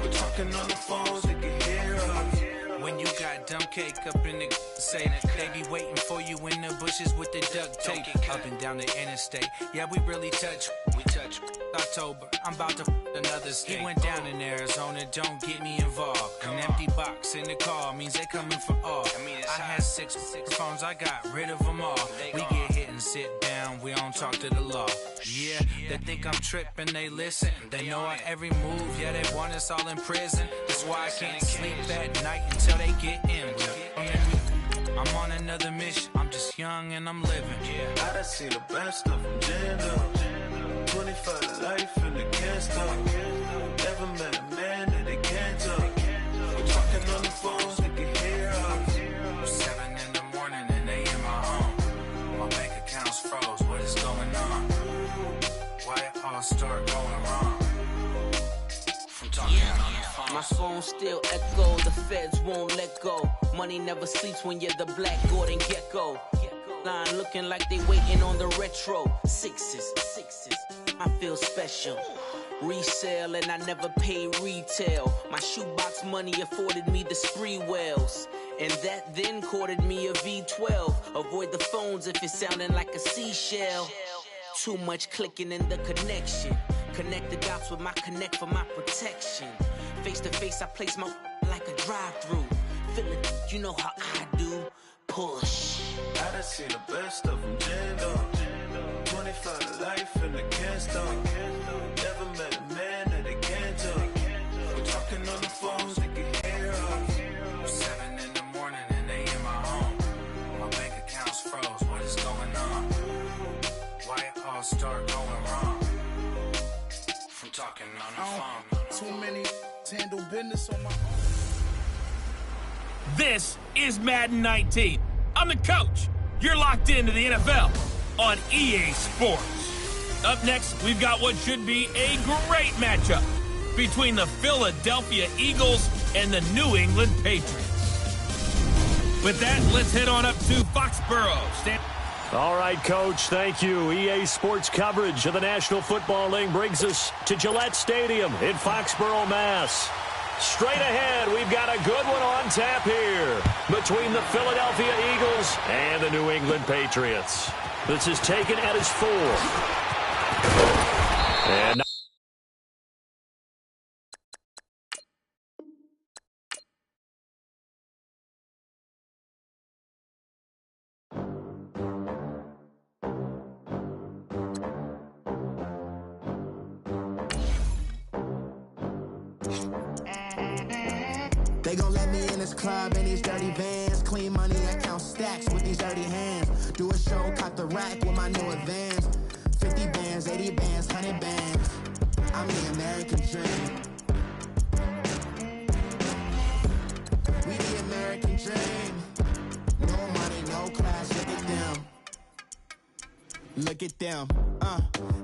We're talking on the phones, they can hear us. When you got dumb cake up in the say they be waiting for you in the bushes with the duct tape up and down the interstate. Yeah, we really touch. We touch October. I'm about to another state. He went down in Arizona. Don't get me involved. An empty box in the car means they coming for all. I had six phones. I got rid of them all. We get hit and sit down. We don't talk to the law. Yeah, they think I'm tripping. They listen. They know our every move. Yeah, they want us all in prison. That's why I can't sleep at night until they get in. I'm on another mission. I'm just young and I'm living. I done seen the best of them, Jando. 25 to life in the cast Never met a man that they can't talk. We're talking on the phones, they can hear us. 7 in the morning and they in my home. My bank account's froze. What is going on? Why it all start going wrong? From talking on the phone. My phone still echo. The feds won't let go. Money never sleeps when you're the Black Gordon Gecko. Line looking like they waiting on the retro. Sixes. I feel special. Resale and I never pay retail. My shoebox money afforded me the spree wells. And that then courted me a V12. Avoid the phones if it's sounding like a seashell. Too much clicking in the connection. Connect the dots with my connect for my protection. Face to face, I place my like a drive-through. Feeling, you know how I do. Push. I done seen the best of them, Jando. 25 to life in the cast Never met a man that they can't talk. We're talking on the phones, they can hear us. 7 in the morning and they in my home. My bank account's froze. What is going on? Why it all start going wrong? From talking on the phone. Too many handle business on my own. This is Madden 19. I'm the coach. You're locked into the NFL on EA Sports. Up next, we've got what should be a great matchup between the Philadelphia Eagles and the New England Patriots. With that, let's head on up to Foxborough. All right, Coach, thank you. EA Sports coverage of the National Football League brings us to Gillette Stadium in Foxborough, Mass. Straight ahead, we've got a good one on tap here between the Philadelphia Eagles and the New England Patriots. This is taken at his 4. And they gon' let me in this club in these dirty vans. Clean money, I count stacks with these dirty hands. Do a show, cut the rack with my new advance. 50 bands, 80 bands, 100 bands. I'm the American dream. We the American dream. No money, no class, look at them. Look at them,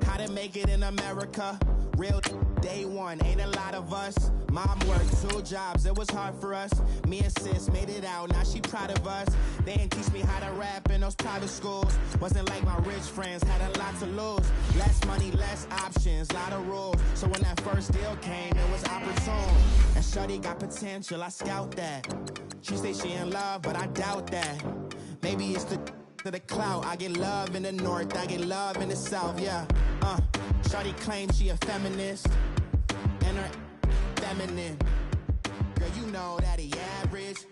how to make it in America. Real day one, ain't a lot of us. Mom worked 2 jobs, it was hard for us. Me and sis made it out, now she proud of us. They didn't teach me how to rap in those private schools. Wasn't like my rich friends, had a lot to lose. Less money, less options, lot of rules. So when that first deal came, it was opportune. And shorty got potential, I scout that. She say she in love, but I doubt that. Maybe it's to the clout. I get love in the north, I get love in the south, yeah. Shorty claims she a feminist, and her feminine. Girl, you know that he average.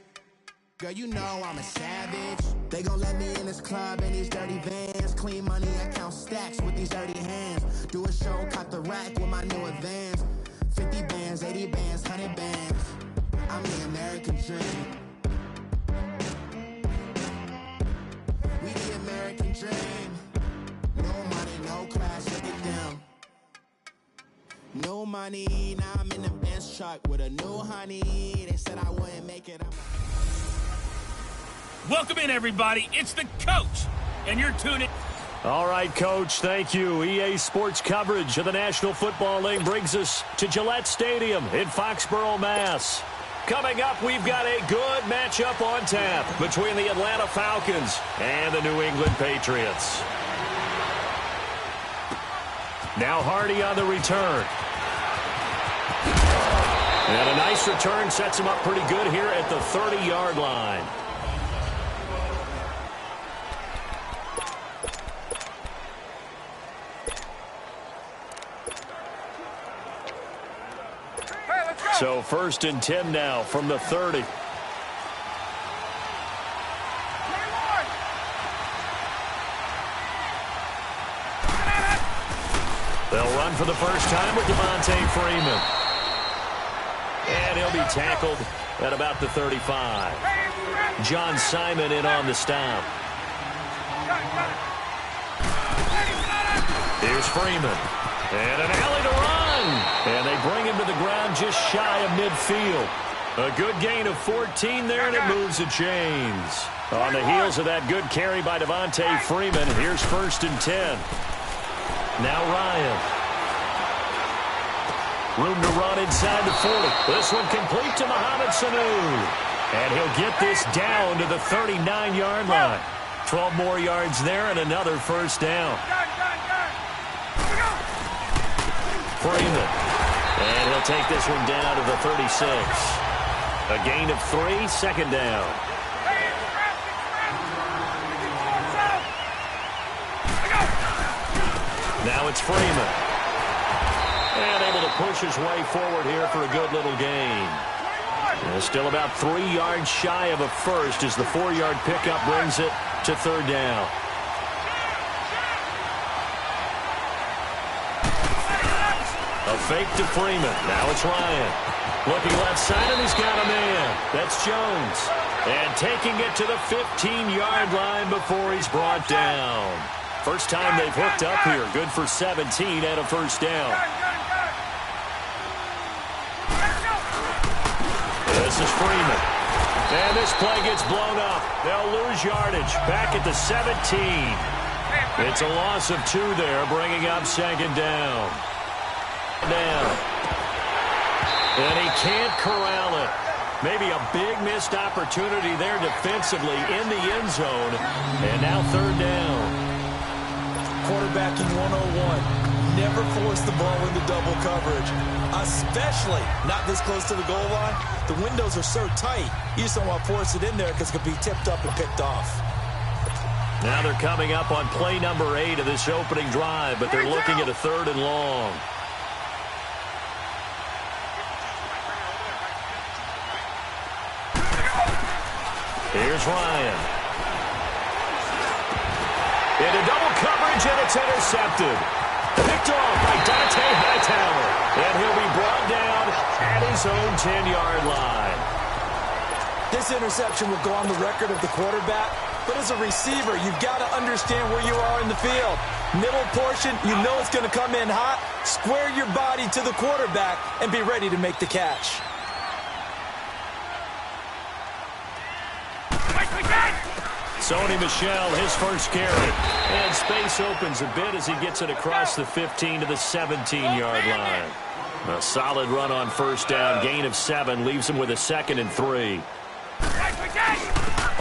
Girl, you know I'm a savage. They gon' let me in this club in these dirty vans. Clean money, I count stacks with these dirty hands. Do a show, cut the rack with my new advance. 50 bands, 80 bands, 100 bands. I'm the American dream. We the American dream. No money, no class, look at them. No money, now I'm in the Benz truck with a new honey. They said I wouldn't make it. Welcome in, everybody. It's the coach, and you're tuning. All right, Coach, thank you. EA Sports coverage of the National Football League brings us to Gillette Stadium in Foxborough, Mass. Coming up, we've got a good matchup on tap between the Atlanta Falcons and the New England Patriots. Now Hardy on the return. And a nice return sets him up pretty good here at the 30-yard line. So 1st and 10 now from the 30. They'll run for the first time with Devontae Freeman. And he'll be tackled at about the 35. John Simon in on the stop. Here's Freeman. And an alley to run. And they bring him to the ground just shy of midfield. A good gain of 14 there, and it moves the chains. On the heels of that good carry by Devontae Freeman, here's 1st and 10. Now Ryan. Room to run inside the 40. This one complete to Mohamed Sanu. And he'll get this down to the 39-yard line. 12 more yards there and another first down. Freeman. And he'll take this one down to the 36. A gain of 3, 2nd down. Now it's Freeman. And able to push his way forward here for a good little gain. And still about 3 yards shy of a first as the 4-yard pickup brings it to 3rd down. A fake to Freeman. Now it's Ryan. Looking left side, and he's got a man. That's Jones. And taking it to the 15-yard line before he's brought down. First time they've hooked up here. Good for 17 and a first down. This is Freeman. And this play gets blown up. They'll lose yardage. Back at the 17. It's a loss of 2 there, bringing up 2nd down. And he can't corral it. Maybe a big missed opportunity there defensively in the end zone. And now third down. Quarterbacking 101. Never force the ball into double coverage, especially not this close to the goal line. The windows are so tight, you just don't want to force it in there because it could be tipped up and picked off. Now they're coming up on play number 8 of this opening drive, but they're looking at a 3rd and long. Here's Ryan. Into double coverage, and it's intercepted. Picked off by Dante Hightower. And he'll be brought down at his own 10-yard line. This interception will go on the record of the quarterback, but as a receiver, you've got to understand where you are in the field. Middle portion, you know it's going to come in hot. Square your body to the quarterback and be ready to make the catch. Sony Michel, his first carry. And space opens a bit as he gets it across the 15 to the 17-yard line. A solid run on first down. Gain of 7 leaves him with a 2nd and 3.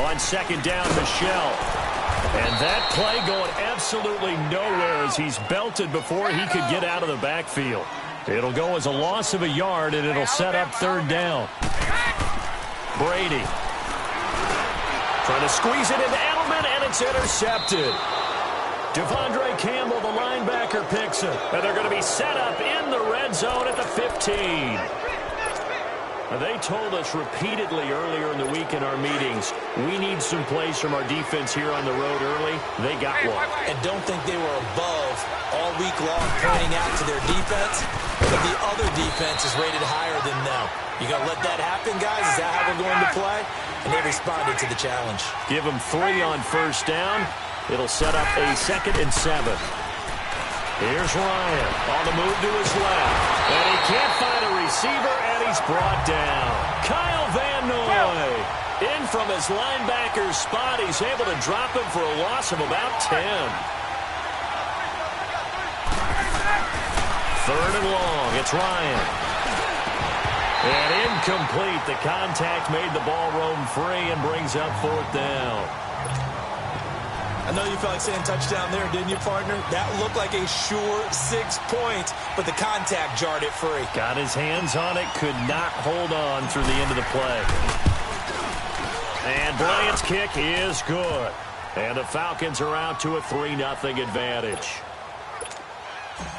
On second down, Michel. And that play going absolutely nowhere as he's belted before he could get out of the backfield. It'll go as a loss of a yard, and it'll set up third down. Brady. Trying to squeeze it into Edelman, and it's intercepted. Devondre Campbell, the linebacker, picks it. And they're going to be set up in the red zone at the 15. They told us repeatedly earlier in the week in our meetings, we need some plays from our defense here on the road early. They got one. And don't think they were above all week long pointing out to their defense, but the other defense is rated higher than them. You going to let that happen, guys? Is that how we're going to play? And they responded to the challenge. Give them 3 on first down. It'll set up a 2nd and 7. Here's Ryan on the move to his left. And he can't find a receiver, and he's brought down. Kyle Van Noy in from his linebacker spot. He's able to drop him for a loss of about 10. 3rd and long. It's Ryan. And incomplete. The contact made the ball roam free and brings up 4th down. I know you felt like saying touchdown there, didn't you, partner? That looked like a sure 6 points, but the contact jarred it free. Got his hands on it, could not hold on through the end of the play. And Bryant's kick is good. And the Falcons are out to a 3-0 advantage.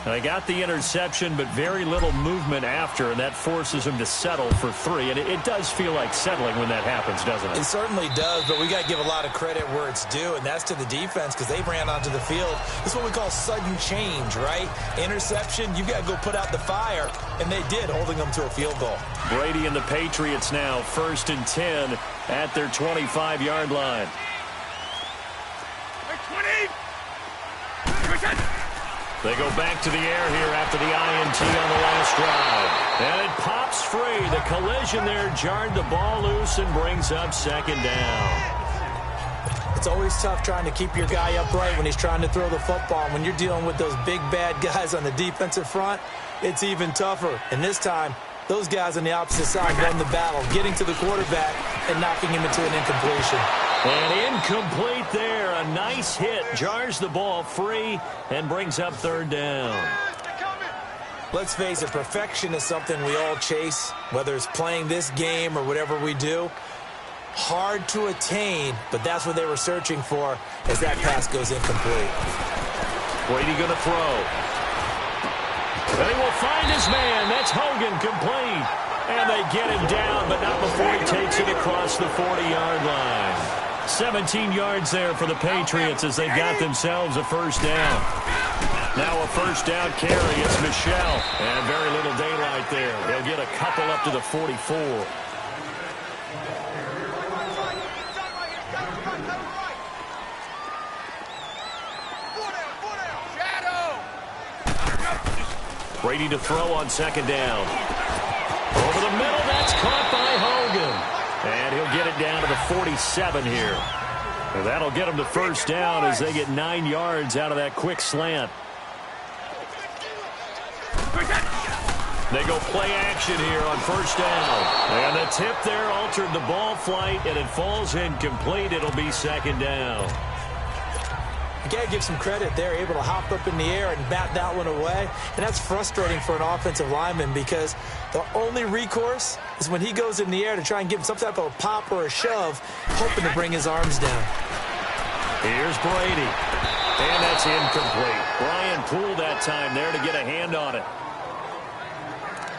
They got the interception, but very little movement after, and that forces them to settle for 3. And it does feel like settling when that happens, doesn't it? It certainly does, but we got to give a lot of credit where it's due, and that's to the defense because they ran onto the field. This is what we call sudden change, right? Interception, you got to go put out the fire, and they did, holding them to a field goal. Brady and the Patriots now 1st and 10 at their 25-yard line. 20! They go back to the air here after the INT on the last drive. And it pops free. The collision there jarred the ball loose and brings up 2nd down. It's always tough trying to keep your guy upright when he's trying to throw the football. When you're dealing with those big, bad guys on the defensive front, it's even tougher. And this time, those guys on the opposite side won the battle, getting to the quarterback and knocking him into an incompletion. And incomplete there. A nice hit. Jars the ball free and brings up 3rd down. Let's face it, perfection is something we all chase, whether it's playing this game or whatever we do. Hard to attain, but that's what they were searching for as that pass goes incomplete. Brady going to throw. They will find his man. That's Hogan, complete. And they get him down, but not before he takes it across the 40-yard line. 17 yards there for the Patriots as they got themselves a 1st down. Now a 1st down carry. It's Michel. And very little daylight there. They'll get a couple up to the 44. Brady to throw on 2nd down. Over the middle, that's caught by Hogan. And he'll get it down to the 47 here. And that'll get him to 1st down as they get 9 yards out of that quick slant. They go play action here on first down. And the tip there altered the ball flight, and it falls incomplete. It'll be second down. You got to give some credit. They're able to hop up in the air and bat that one away. And that's frustrating for an offensive lineman because the only recourse is when he goes in the air to try and give him some type of a pop or a shove, hoping to bring his arms down. Here's Brady. And that's incomplete. Brian Poole that time there to get a hand on it.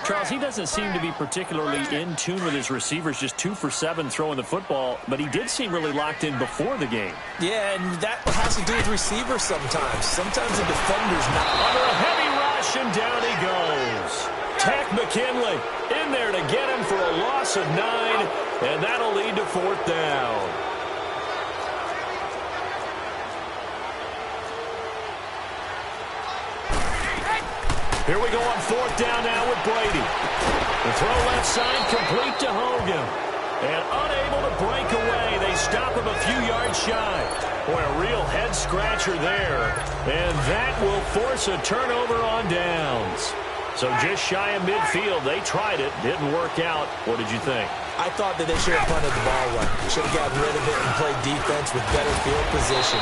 Charles, he doesn't seem to be particularly in tune with his receivers, just 2 for 7 throwing the football, but he did seem really locked in before the game. Yeah, and that has to do with receivers sometimes. Sometimes the defender's not. Under a heavy rush, and down he goes. Tech McKinley in there to get him for a loss of 9, and that'll lead to 4th down. Here we go on 4th down now with Brady. The throw left side complete to Hogan. And unable to break away. They stop him a few yards shy. Boy, a real head-scratcher there. And that will force a turnover on downs. So just shy of midfield. They tried it. Didn't work out. What did you think? I thought that they should have punted the ball away. Should have gotten rid of it and played defense with better field position.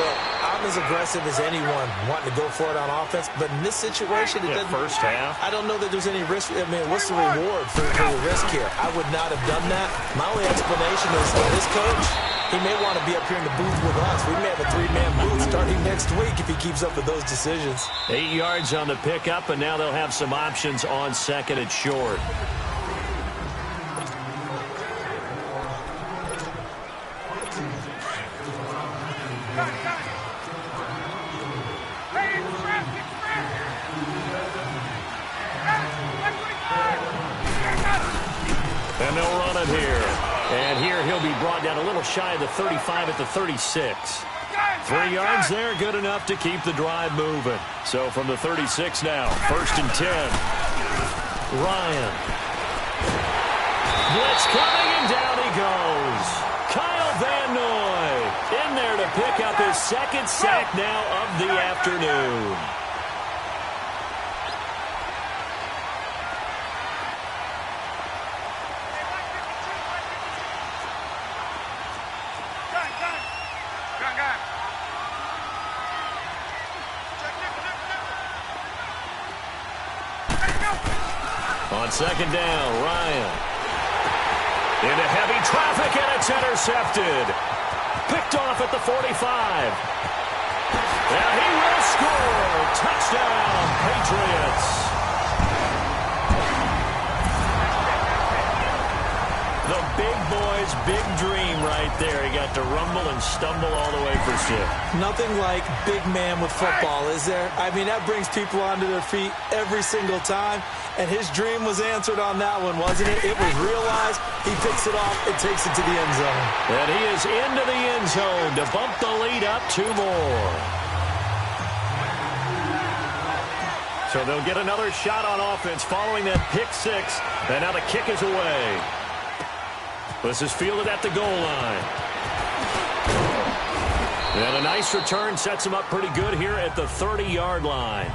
Look, I'm as aggressive as anyone wanting to go for it on offense, but in this situation, it doesn't. First half. I don't know that there's any risk. I mean, what's the reward for the risk here? I would not have done that. My only explanation is this coach, he may want to be up here in the booth with us. We may have a 3-man booth starting next week if he keeps up with those decisions. 8 yards on the pickup, and now they'll have some options on second and short. And they'll run it here. And here he'll be brought down a little shy of the 35 at the 36. 3 yards there, good enough to keep the drive moving. So from the 36 now, 1st and 10. Ryan. Blitz coming, and down he goes. Kyle Van Noy in there to pick up his 2nd sack now of the afternoon. On 2nd down, Ryan. Into heavy traffic, and it's intercepted. Picked off at the 45. And he will score. Touchdown, Patriots. The big boy's big dream right there. He got to rumble and stumble all the way for 6. Nothing like big man with football, is there? I mean, that brings people onto their feet every single time. And his dream was answered on that one, wasn't it? It was realized. He picks it off and takes it to the end zone. And he is into the end zone to bump the lead up 2 more. So they'll get another shot on offense following that pick 6. And now the kick is away. This is fielded at the goal line. And a nice return sets him up pretty good here at the 30-yard line.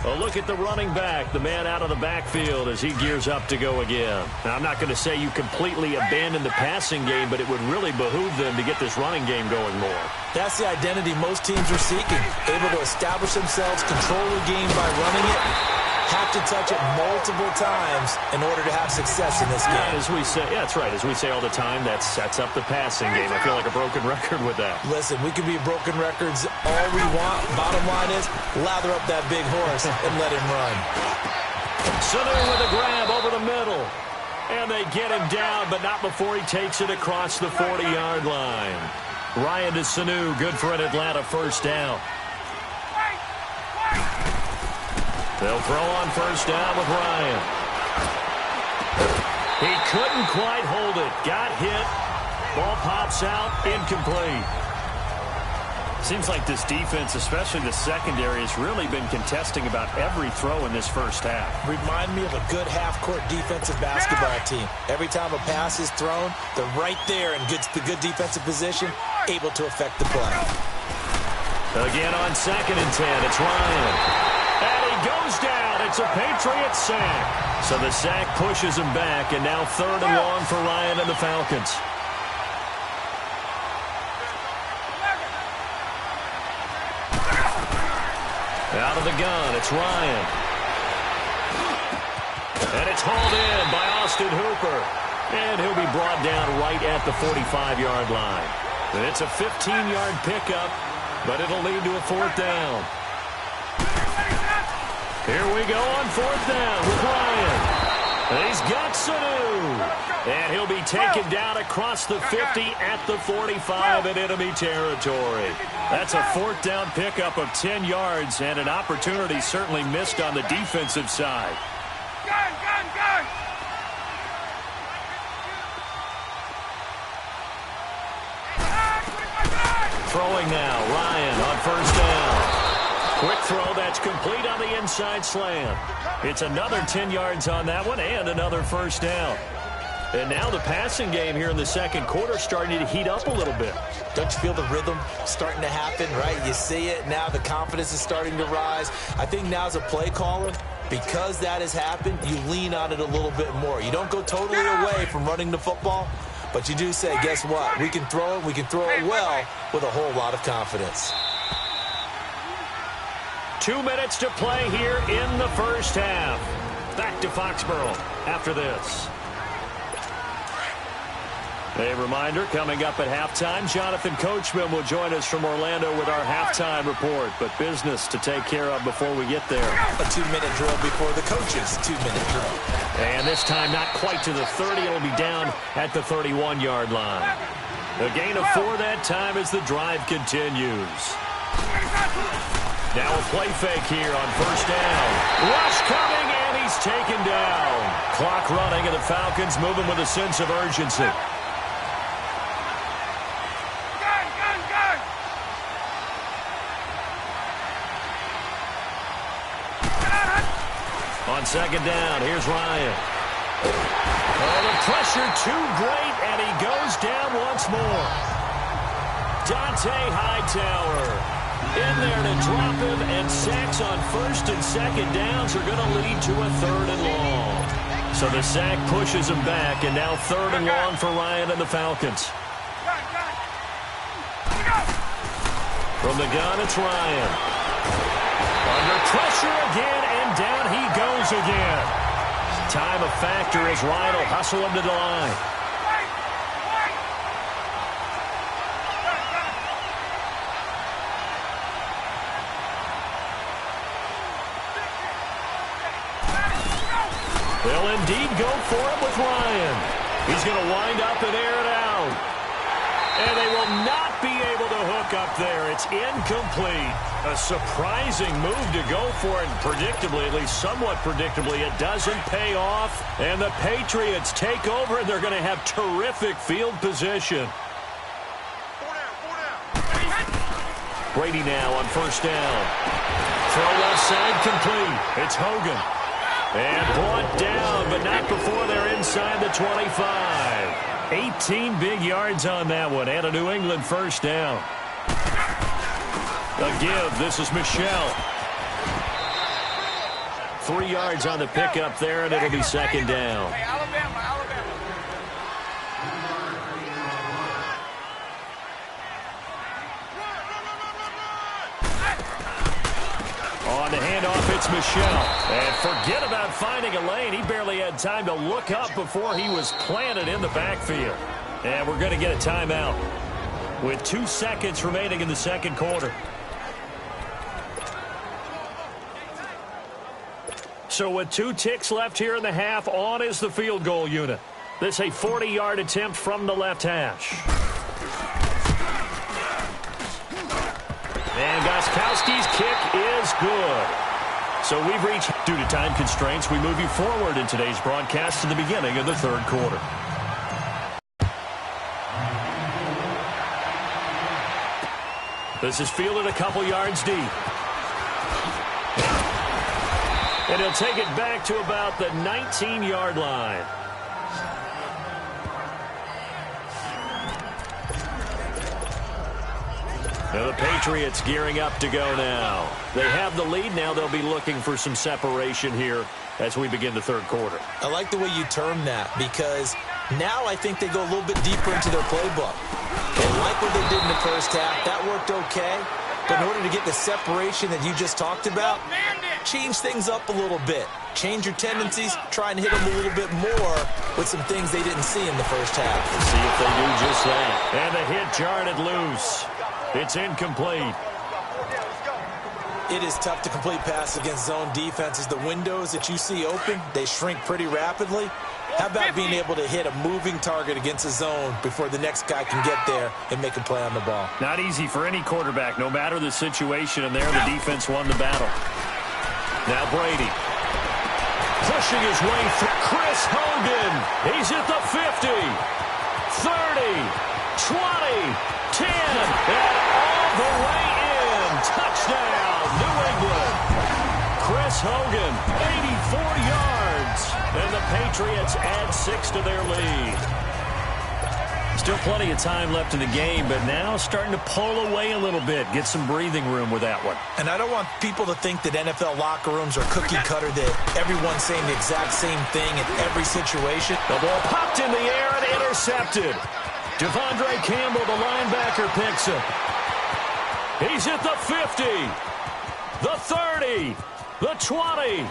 A look at the running back, the man out of the backfield as he gears up to go again. Now, I'm not going to say you completely abandon the passing game, but it would really behoove them to get this running game going more. That's the identity most teams are seeking. Able to establish themselves, control the game by running it. Have to touch it multiple times in order to have success in this game. Yeah, as we say, yeah, that's right. As we say all the time, that sets up the passing game. I feel like a broken record with that. Listen, we can be broken records all we want. Bottom line is, lather up that big horse and let him run. Sanu with a grab over the middle. And they get him down, but not before he takes it across the 40-yard line. Ryan to Sanu, good for an Atlanta 1st down. They'll throw on 1st down with Ryan. He couldn't quite hold it. Got hit. Ball pops out. Incomplete. Seems like this defense, especially the secondary, has really been contesting about every throw in this 1st half. Remind me of a good half-court defensive basketball team. Every time a pass is thrown, they're right there in the good defensive position, able to affect the play. Again on 2nd and 10, it's Ryan. And he goes down. It's a Patriot sack. So the sack pushes him back, and now 3rd and long for Ryan and the Falcons. Out of the gun, it's Ryan. And it's hauled in by Austin Hooper. And he'll be brought down right at the 45-yard line. And it's a 15-yard pickup, but it'll lead to a 4th down. Here we go on 4th down with Ryan. And he's got Sanu. And he'll be taken down across the 50 at the 45 in enemy territory. That's a 4th down pickup of 10 yards and an opportunity certainly missed on the defensive side. Gun! Throwing now, Ryan on 1st down. Quick throw, that's complete on the inside slant. It's another 10 yards on that one and another 1st down. And now the passing game here in the 2nd quarter starting to heat up a little bit. Don't you feel the rhythm starting to happen, right? You see it, now the confidence is starting to rise. I think now as a play caller, because that has happened, you lean on it a little bit more. You don't go totally away from running the football, but you do say, guess what? We can throw it well with a whole lot of confidence. 2 minutes to play here in the 1st half. Back to Foxborough after this. A reminder, coming up at halftime, Jonathan Coachman will join us from Orlando with our halftime report, but business to take care of before we get there. A 2-minute drill before the coach's 2-minute drill. And this time not quite to the 30. It'll be down at the 31-yard line. A gain of 4 that time as the drive continues. Now a play fake here on 1st down. Rush coming, and he's taken down. Clock running, and the Falcons moving with a sense of urgency. On 2nd down, here's Ryan. Oh, the pressure too great, and he goes down once more. Dante Hightower in there to drop him, and sacks on 1st and 2nd downs are going to lead to a 3rd and long. So the sack pushes him back, and now 3rd and long for Ryan and the Falcons. From the gun, it's Ryan. Under pressure again, and down he goes again. Time a factor as Ryan will hustle him to the line. They'll indeed go for it with Ryan. He's going to wind up and air it out. And they will not be able to hook up there. It's incomplete. A surprising move to go for it. And predictably, at least somewhat predictably, it doesn't pay off. And the Patriots take over, and they're going to have terrific field position. Brady now on 1st down. Throw left side complete. It's Hogan. And brought down, but not before they're inside the 25. 18 big yards on that one, and a New England 1st down. A give, this is Michelle. 3 yards on the pickup there, and it'll be 2nd down. On the handoff, it's Michelle. And forget about finding a lane. He barely had time to look up before he was planted in the backfield. And we're going to get a timeout with 2 seconds remaining in the 2nd quarter. So with 2 ticks left here in the half, on is the field goal unit. This a 40-yard attempt from the left hash. And Gostkowski's kick is good. So we've reached, due to time constraints, we move you forward in today's broadcast to the beginning of the 3rd quarter. This is fielded a couple yards deep. And he'll take it back to about the 19-yard line. Now the Patriots gearing up to go now. They have the lead. Now they'll be looking for some separation here as we begin the third quarter. I like the way you term that because now I think they go a little bit deeper into their playbook. They like what they did in the first half. That worked okay. But in order to get the separation that you just talked about, change things up a little bit. Change your tendencies, try and hit them a little bit more with some things they didn't see in the first half. Let's see if they do just that. And the hit jarred it loose. It's incomplete. It is tough to complete passes against zone defenses. The windows that you see open, they shrink pretty rapidly. How about being able to hit a moving target against a zone before the next guy can get there and make a play on the ball? Not easy for any quarterback, no matter the situation, and there the defense won the battle. Now Brady. Pushing his way through Chris Hogan. He's at the 50, 30, 20, 10, and all the way in. Touchdown, New England. Chris Hogan, 84 yards. And the Patriots add 6 to their lead. Still plenty of time left in the game, but now starting to pull away a little bit. Get some breathing room with that one. And I don't want people to think that NFL locker rooms are cookie cutter, that everyone's saying the exact same thing in every situation. The ball popped in the air and intercepted. Devondre Campbell, the linebacker, picks it. He's at the 50, the 30, the 20.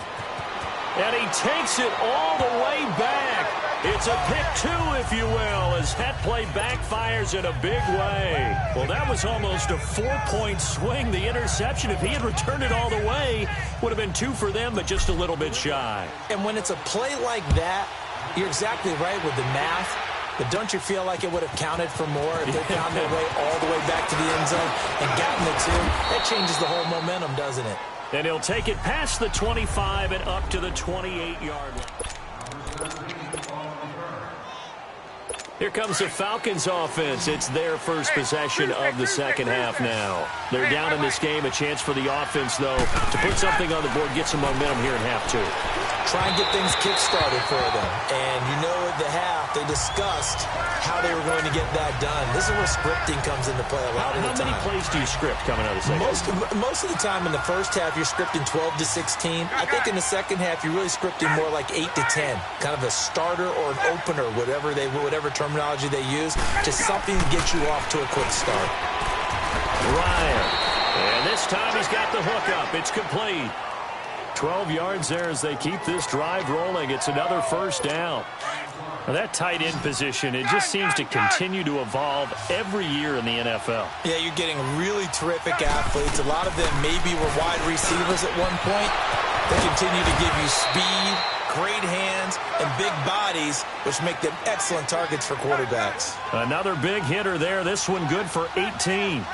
And he takes it all the way back. It's a pick 2, if you will, as that play backfires in a big way. Well, that was almost a 4-point swing. The interception, if he had returned it all the way, would have been 2 for them, but just a little bit shy. And when it's a play like that, you're exactly right with the math. But don't you feel like it would have counted for more if they found their way all the way back to the end zone and gotten the 2? That changes the whole momentum, doesn't it? And he'll take it past the 25 and up to the 28-yard line. Here comes the Falcons offense. It's their first possession of the second half now. They're down in this game. A chance for the offense, though, to put something on the board, get some momentum here in half 2. Try and get things kick-started for them. And you know at the half, they discussed how they were going to get that done. This is where scripting comes into play a lot of the time. How many plays do you script coming out of the second half? Most of the time in the first half, you're scripting 12 to 16. I think in the second half, you're really scripting more like 8 to 10. Kind of a starter or an opener, whatever terminology they use, just something to get you off to a quick start. Ryan. And this time he's got the hook up. It's complete. 12 yards there as they keep this drive rolling. It's another first down. Now that tight end position, it just seems to continue to evolve every year in the NFL. Yeah, you're getting really terrific athletes. A lot of them maybe were wide receivers at one point. They continue to give you speed, great hands, and big bodies, which make them excellent targets for quarterbacks. Another big hitter there. This one good for 18.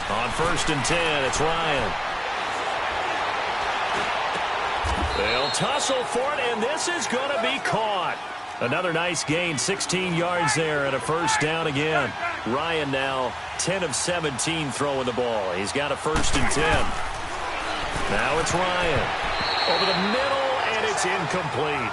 On 1st and 10, it's Ryan. They'll tussle for it, and this is going to be caught. Another nice gain, 16 yards there, and a first down again. Ryan now 10 of 17 throwing the ball. He's got a 1st and 10. Now it's Ryan. Over the middle, and it's incomplete.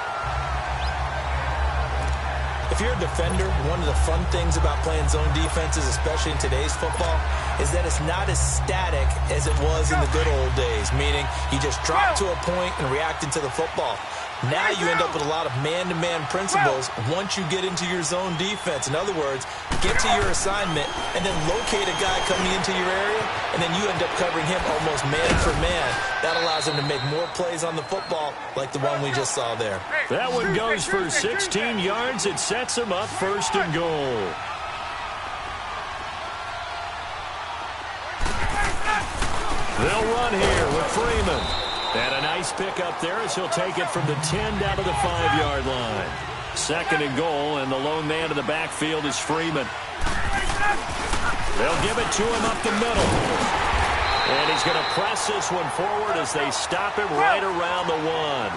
If you're a defender, one of the fun things about playing zone defenses, especially in today's football, is that it's not as static as it was in the good old days, meaning you just drop to a point and react into the football. Now you end up with a lot of man-to-man principles once you get into your zone defense. In other words, get to your assignment and then locate a guy coming into your area, and then you end up covering him almost man for man. That allows him to make more plays on the football like the one we just saw there. That one goes for 16 yards. It sets him up 1st and goal. They'll run here with Freeman. And a nice pickup there as he'll take it from the 10 down to the 5-yard line. 2nd and goal, and the lone man in the backfield is Freeman. They'll give it to him up the middle. And he's going to press this one forward as they stop him right around the 1.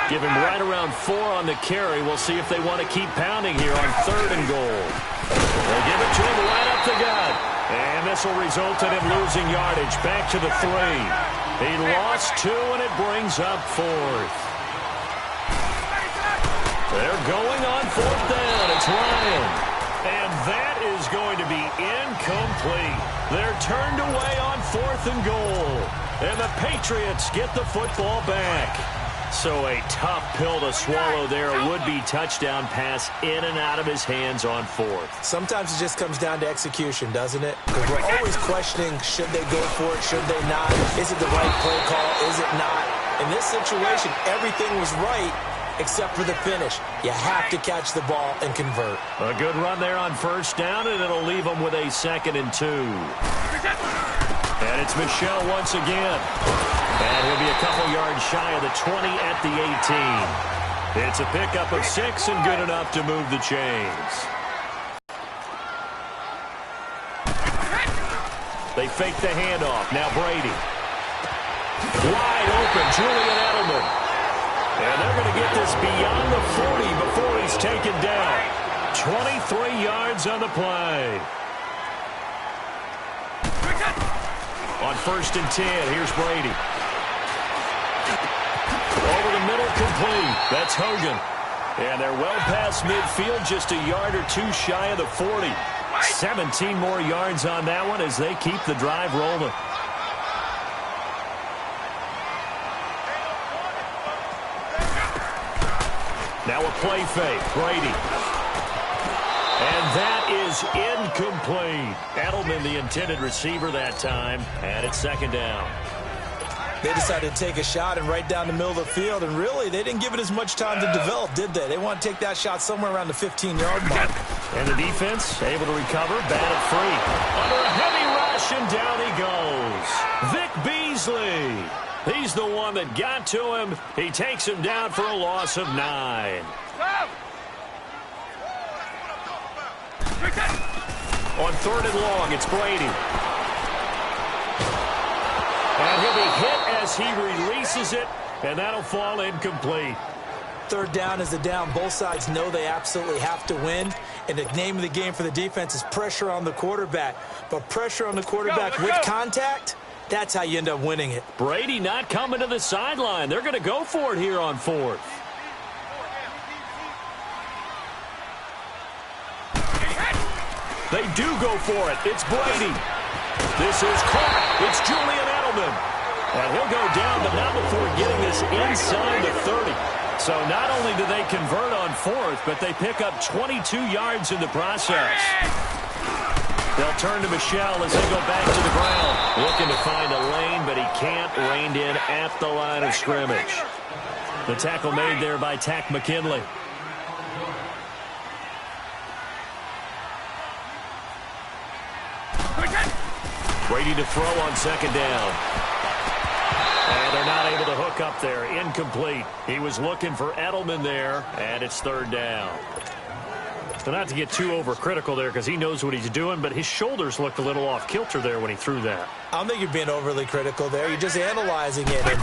Give him right around 4 on the carry. We'll see if they want to keep pounding here on 3rd and goal. They'll give it to him right up the gut. And this will result in him losing yardage. Back to the 3. He lost 2, and it brings up 4th. They're going on 4th down. It's Ryan. And that is going to be incomplete. They're turned away on 4th and goal. And the Patriots get the football back. So a tough pill to swallow there. A would-be touchdown pass in and out of his hands on 4th. Sometimes it just comes down to execution, doesn't it? Because we're always questioning, should they go for it, should they not? Is it the right play call, is it not? In this situation, everything was right except for the finish. You have to catch the ball and convert. A good run there on 1st down, and it'll leave them with a 2nd and 2. And it's Michel once again. And he'll be a couple yards shy of the 20 at the 18. It's a pickup of 6 and good enough to move the chains. They fake the handoff. Now Brady. Wide open, Julian Edelman. And they're going to get this beyond the 40 before he's taken down. 23 yards on the play. On 1st and 10, here's Brady. Over the middle, complete. That's Hogan. And they're well past midfield, just a yard or 2 shy of the 40. 17 more yards on that one as they keep the drive rolling. Now a play fake. Brady. And that is incomplete. Edelman, the intended receiver that time, and it's 2nd down. They decided to take a shot and right down the middle of the field, and really, they didn't give it as much time to develop, did they? They want to take that shot somewhere around the 15-yard mark. And the defense able to recover, batted free. Under a heavy rush, and down he goes. Vic Beasley. He's the one that got to him. He takes him down for a loss of 9. On 3rd and long, it's Brady. And he'll be hit as he releases it, and that'll fall incomplete. 3rd down is the down. Both sides know they absolutely have to win, and the name of the game for the defense is pressure on the quarterback. But pressure on the quarterback with contact, that's how you end up winning it. Brady not coming to the sideline. They're going to go for it here on 4th. They do go for it. It's Brady. This is caught. It's Julian Edelman. And he'll go down, but not before getting this inside the 30. So not only do they convert on 4th, but they pick up 22 yards in the process. They'll turn to Michel as they go back to the ground. Looking to find a lane, but he can't. Reined in at the line of scrimmage. The tackle made there by Tack McKinley. Brady to throw on 2nd down. And they're not able to hook up there. Incomplete. He was looking for Edelman there, and it's 3rd down. So not to get too overcritical there because he knows what he's doing, but his shoulders looked a little off kilter there when he threw that. I don't think you're being overly critical there. You're just analyzing it. And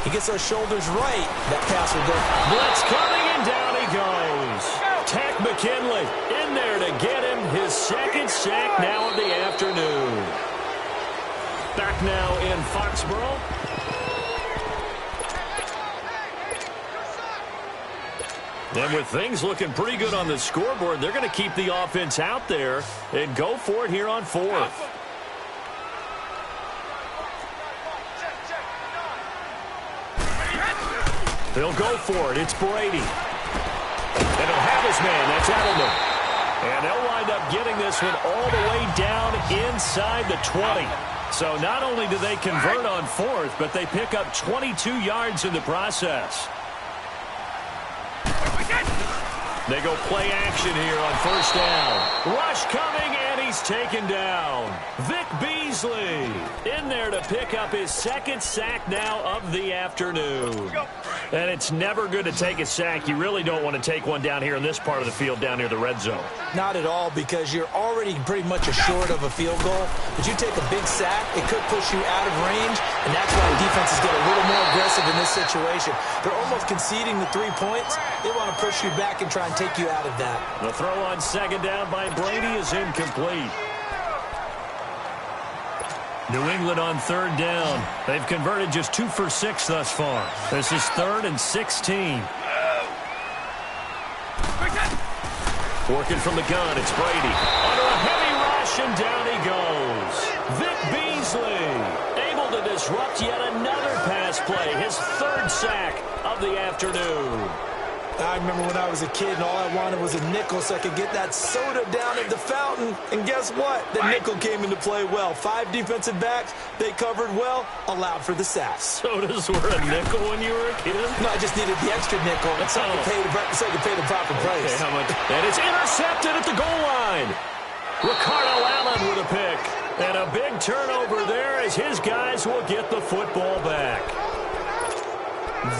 he gets those shoulders right, that pass will go. Blitz coming, and down he goes. Tack McKinley in there to get him his 2nd sack now of the afternoon. Back now in Foxborough. And with things looking pretty good on the scoreboard, they're going to keep the offense out there and go for it here on 4th. They'll go for it. It's Brady. And he'll have his man. That's Edelman. And they'll wind up getting this one all the way down inside the 20. So not only do they convert on 4th, but they pick up 22 yards in the process. They go play action here on 1st down. Rush coming, and he's taken down. Vic Beasley in there to pick up his 2nd sack now of the afternoon. And it's never good to take a sack. You really don't want to take one down here in this part of the field down near the red zone. Not at all, because you're already pretty much assured of a field goal. But you take a big sack, it could push you out of range, and that's why defenses get a little more aggressive in this situation. They're almost conceding the 3 points. They want to push you back and try and take you out of that. The throw on 2nd down by Brady is incomplete. New England on 3rd down. They've converted just 2 for 6 thus far. This is 3rd and 16. Working from the gun, it's Brady. Under a heavy rush, and down he goes. Vic Beasley able to disrupt yet another pass play. His third sack of the afternoon. I remember when I was a kid and all I wanted was a nickel so I could get that soda down at the fountain. And guess what? The nickel came into play well. 5 defensive backs, they covered well, allowed for the sacks. Sodas were a nickel when you were a kid? No, I just needed the extra nickel so I could pay the proper price. Okay, how much? And it's intercepted at the goal line. Ricardo Allen with a pick. And a big turnover there as his guys will get the football back.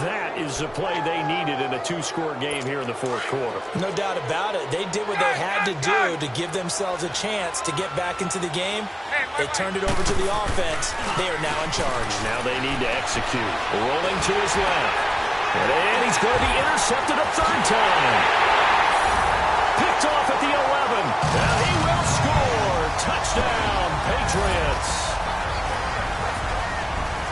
That is the play they needed in a 2-score game here in the fourth quarter. No doubt about it. They did what they had to do to give themselves a chance to get back into the game. They turned it over to the offense. They are now in charge. Now they need to execute. Rolling to his left. And he's going to be intercepted a third time. Picked off at the 11. Now he will score. Touchdown, Patriots.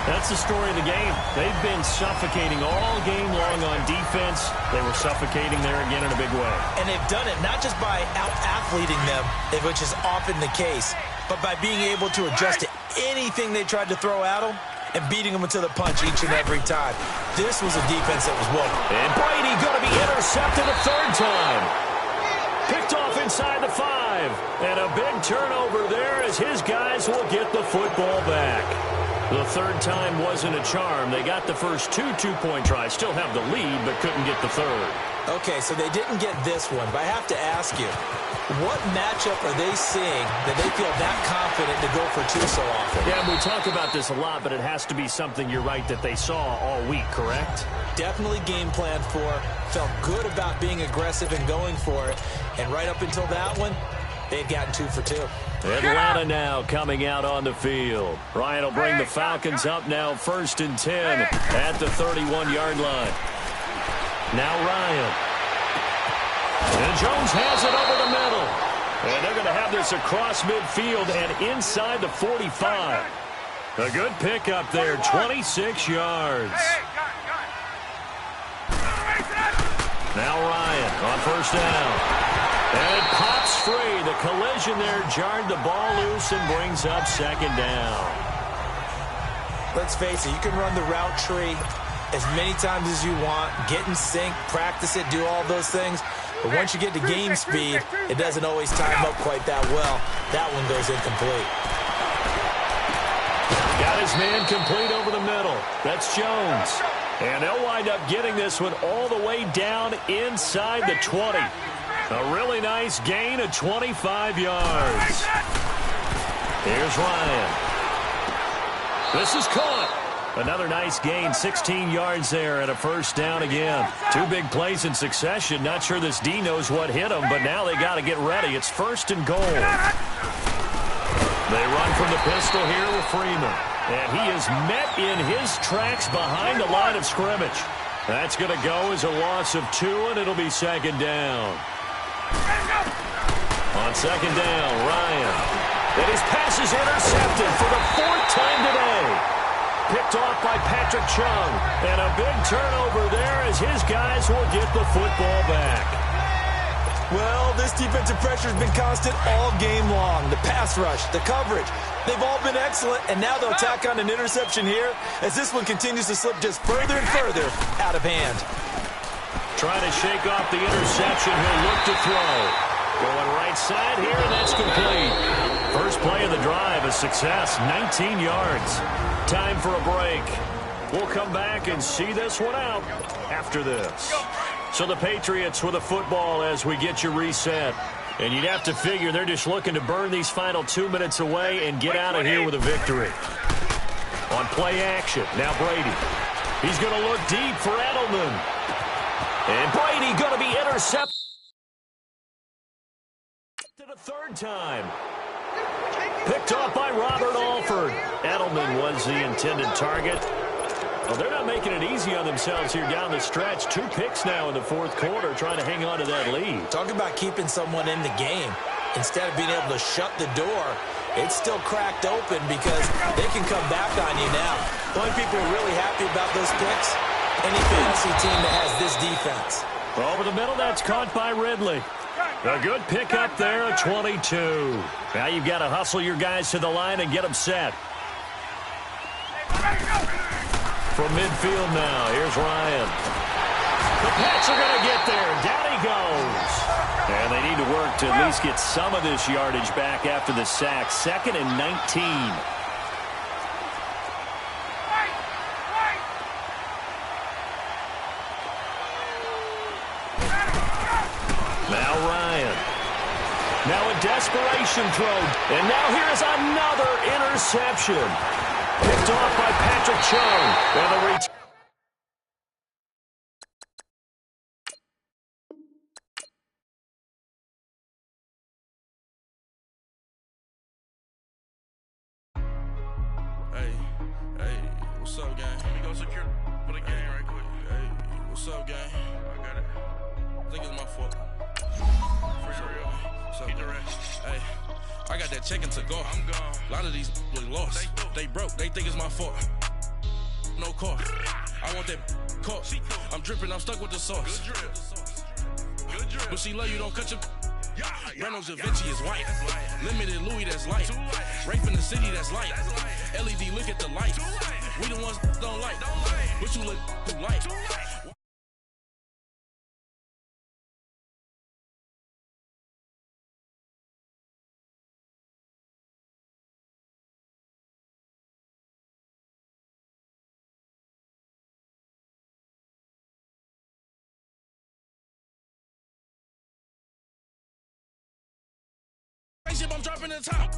That's the story of the game. They've been suffocating all game long on defense. They were suffocating there again in a big way. And they've done it not just by out-athleting them, which is often the case, but by being able to adjust to anything they tried to throw at them and beating them into the punch each and every time. This was a defense that was woke. And Brady going to be intercepted a third time. Picked off inside the 5. And a big turnover there as his guys will get the football back. The third time wasn't a charm. They got the first 2 two-point tries. Still have the lead, but couldn't get the third. Okay, so they didn't get this one, but I have to ask you, what matchup are they seeing that they feel that confident to go for 2 so often? Yeah, we talk about this a lot, but it has to be something, you're right, that they saw all week, correct? Definitely game planned for, felt good about being aggressive and going for it, and right up until that one, they've gotten 2 for 2. Atlanta now coming out on the field. Ryan will bring the Falcons up now 1st and 10 at the 31-yard line. Now Ryan. And Jones has it over the middle. And they're going to have this across midfield and inside the 45. A good pickup there, 26 yards. Now Ryan on 1st down. And it pops free. The collision there jarred the ball loose and brings up 2nd down. Let's face it, you can run the route tree as many times as you want, get in sync, practice it, do all those things. But once you get to game speed, it doesn't always time up quite that well. That one goes incomplete. Got his man complete over the middle. That's Jones. And they'll wind up getting this one all the way down inside the 20. A really nice gain of 25 yards. Here's Ryan. This is caught. Another nice gain, 16 yards there and a 1st down again. 2 big plays in succession. Not sure this D knows what hit him, but now they got to get ready. It's 1st and goal. They run from the pistol here with Freeman. And he is met in his tracks behind the line of scrimmage. That's going to go as a loss of 2, and it'll be 2nd down. On 2nd down, Ryan. And his pass is intercepted for the 4th time today. Picked off by Patrick Chung. And a big turnover there as his guys will get the football back. Well, this defensive pressure has been constant all game long. The pass rush, the coverage, they've all been excellent, and now they'll tack on an interception here as this one continues to slip just further and further out of hand. Trying to shake off the interception. He'll look to throw. Going right side here, and that's complete. First play of the drive, a success, 19 yards. Time for a break. We'll come back and see this one out after this. So the Patriots with a football as we get you reset. And you'd have to figure they're just looking to burn these final 2 minutes away and get out of here with a victory. On play action, now Brady. He's going to look deep for Edelman. And Brady going to be intercepted a 3rd time. Picked off by Robert Alford. Edelman was the intended target. Well, they're not making it easy on themselves here down the stretch. 2 picks now in the 4th quarter, trying to hang on to that lead. Talk about keeping someone in the game. Instead of being able to shut the door, it's still cracked open because they can come back on you now. The only people who are really happy about those picks, any fantasy team that has this defense. Over the middle, that's caught by Ridley. A good pickup there at 22. Now you've got to hustle your guys to the line and get them set. From midfield now, here's Ryan. The Pats are going to get there. Down he goes. And they need to work to at least get some of this yardage back after the sack. 2nd and 19. Now Ryan. Now a desperation throw. And now here's another interception. Picked off by Patrick Chung. And the reach. Hey, what's up, gang? Let me go secure for the game right quick. Hey, what's up, gang? I got it. I think it's my fault. Keep the rest. Hey, I got that check-in to go. I'm gone. A lot of these was lost. They broke. They think it's my fault. No car. I want that car. I'm dripping. I'm stuck with the sauce. Good drip. But she love you. Don't cut your. Reynolds Da Vinci is white. Limited Louis, that's light. Rape in the city, that's light. LED, look at the light. We the ones don't like. But you look too light. I'm dropping the top.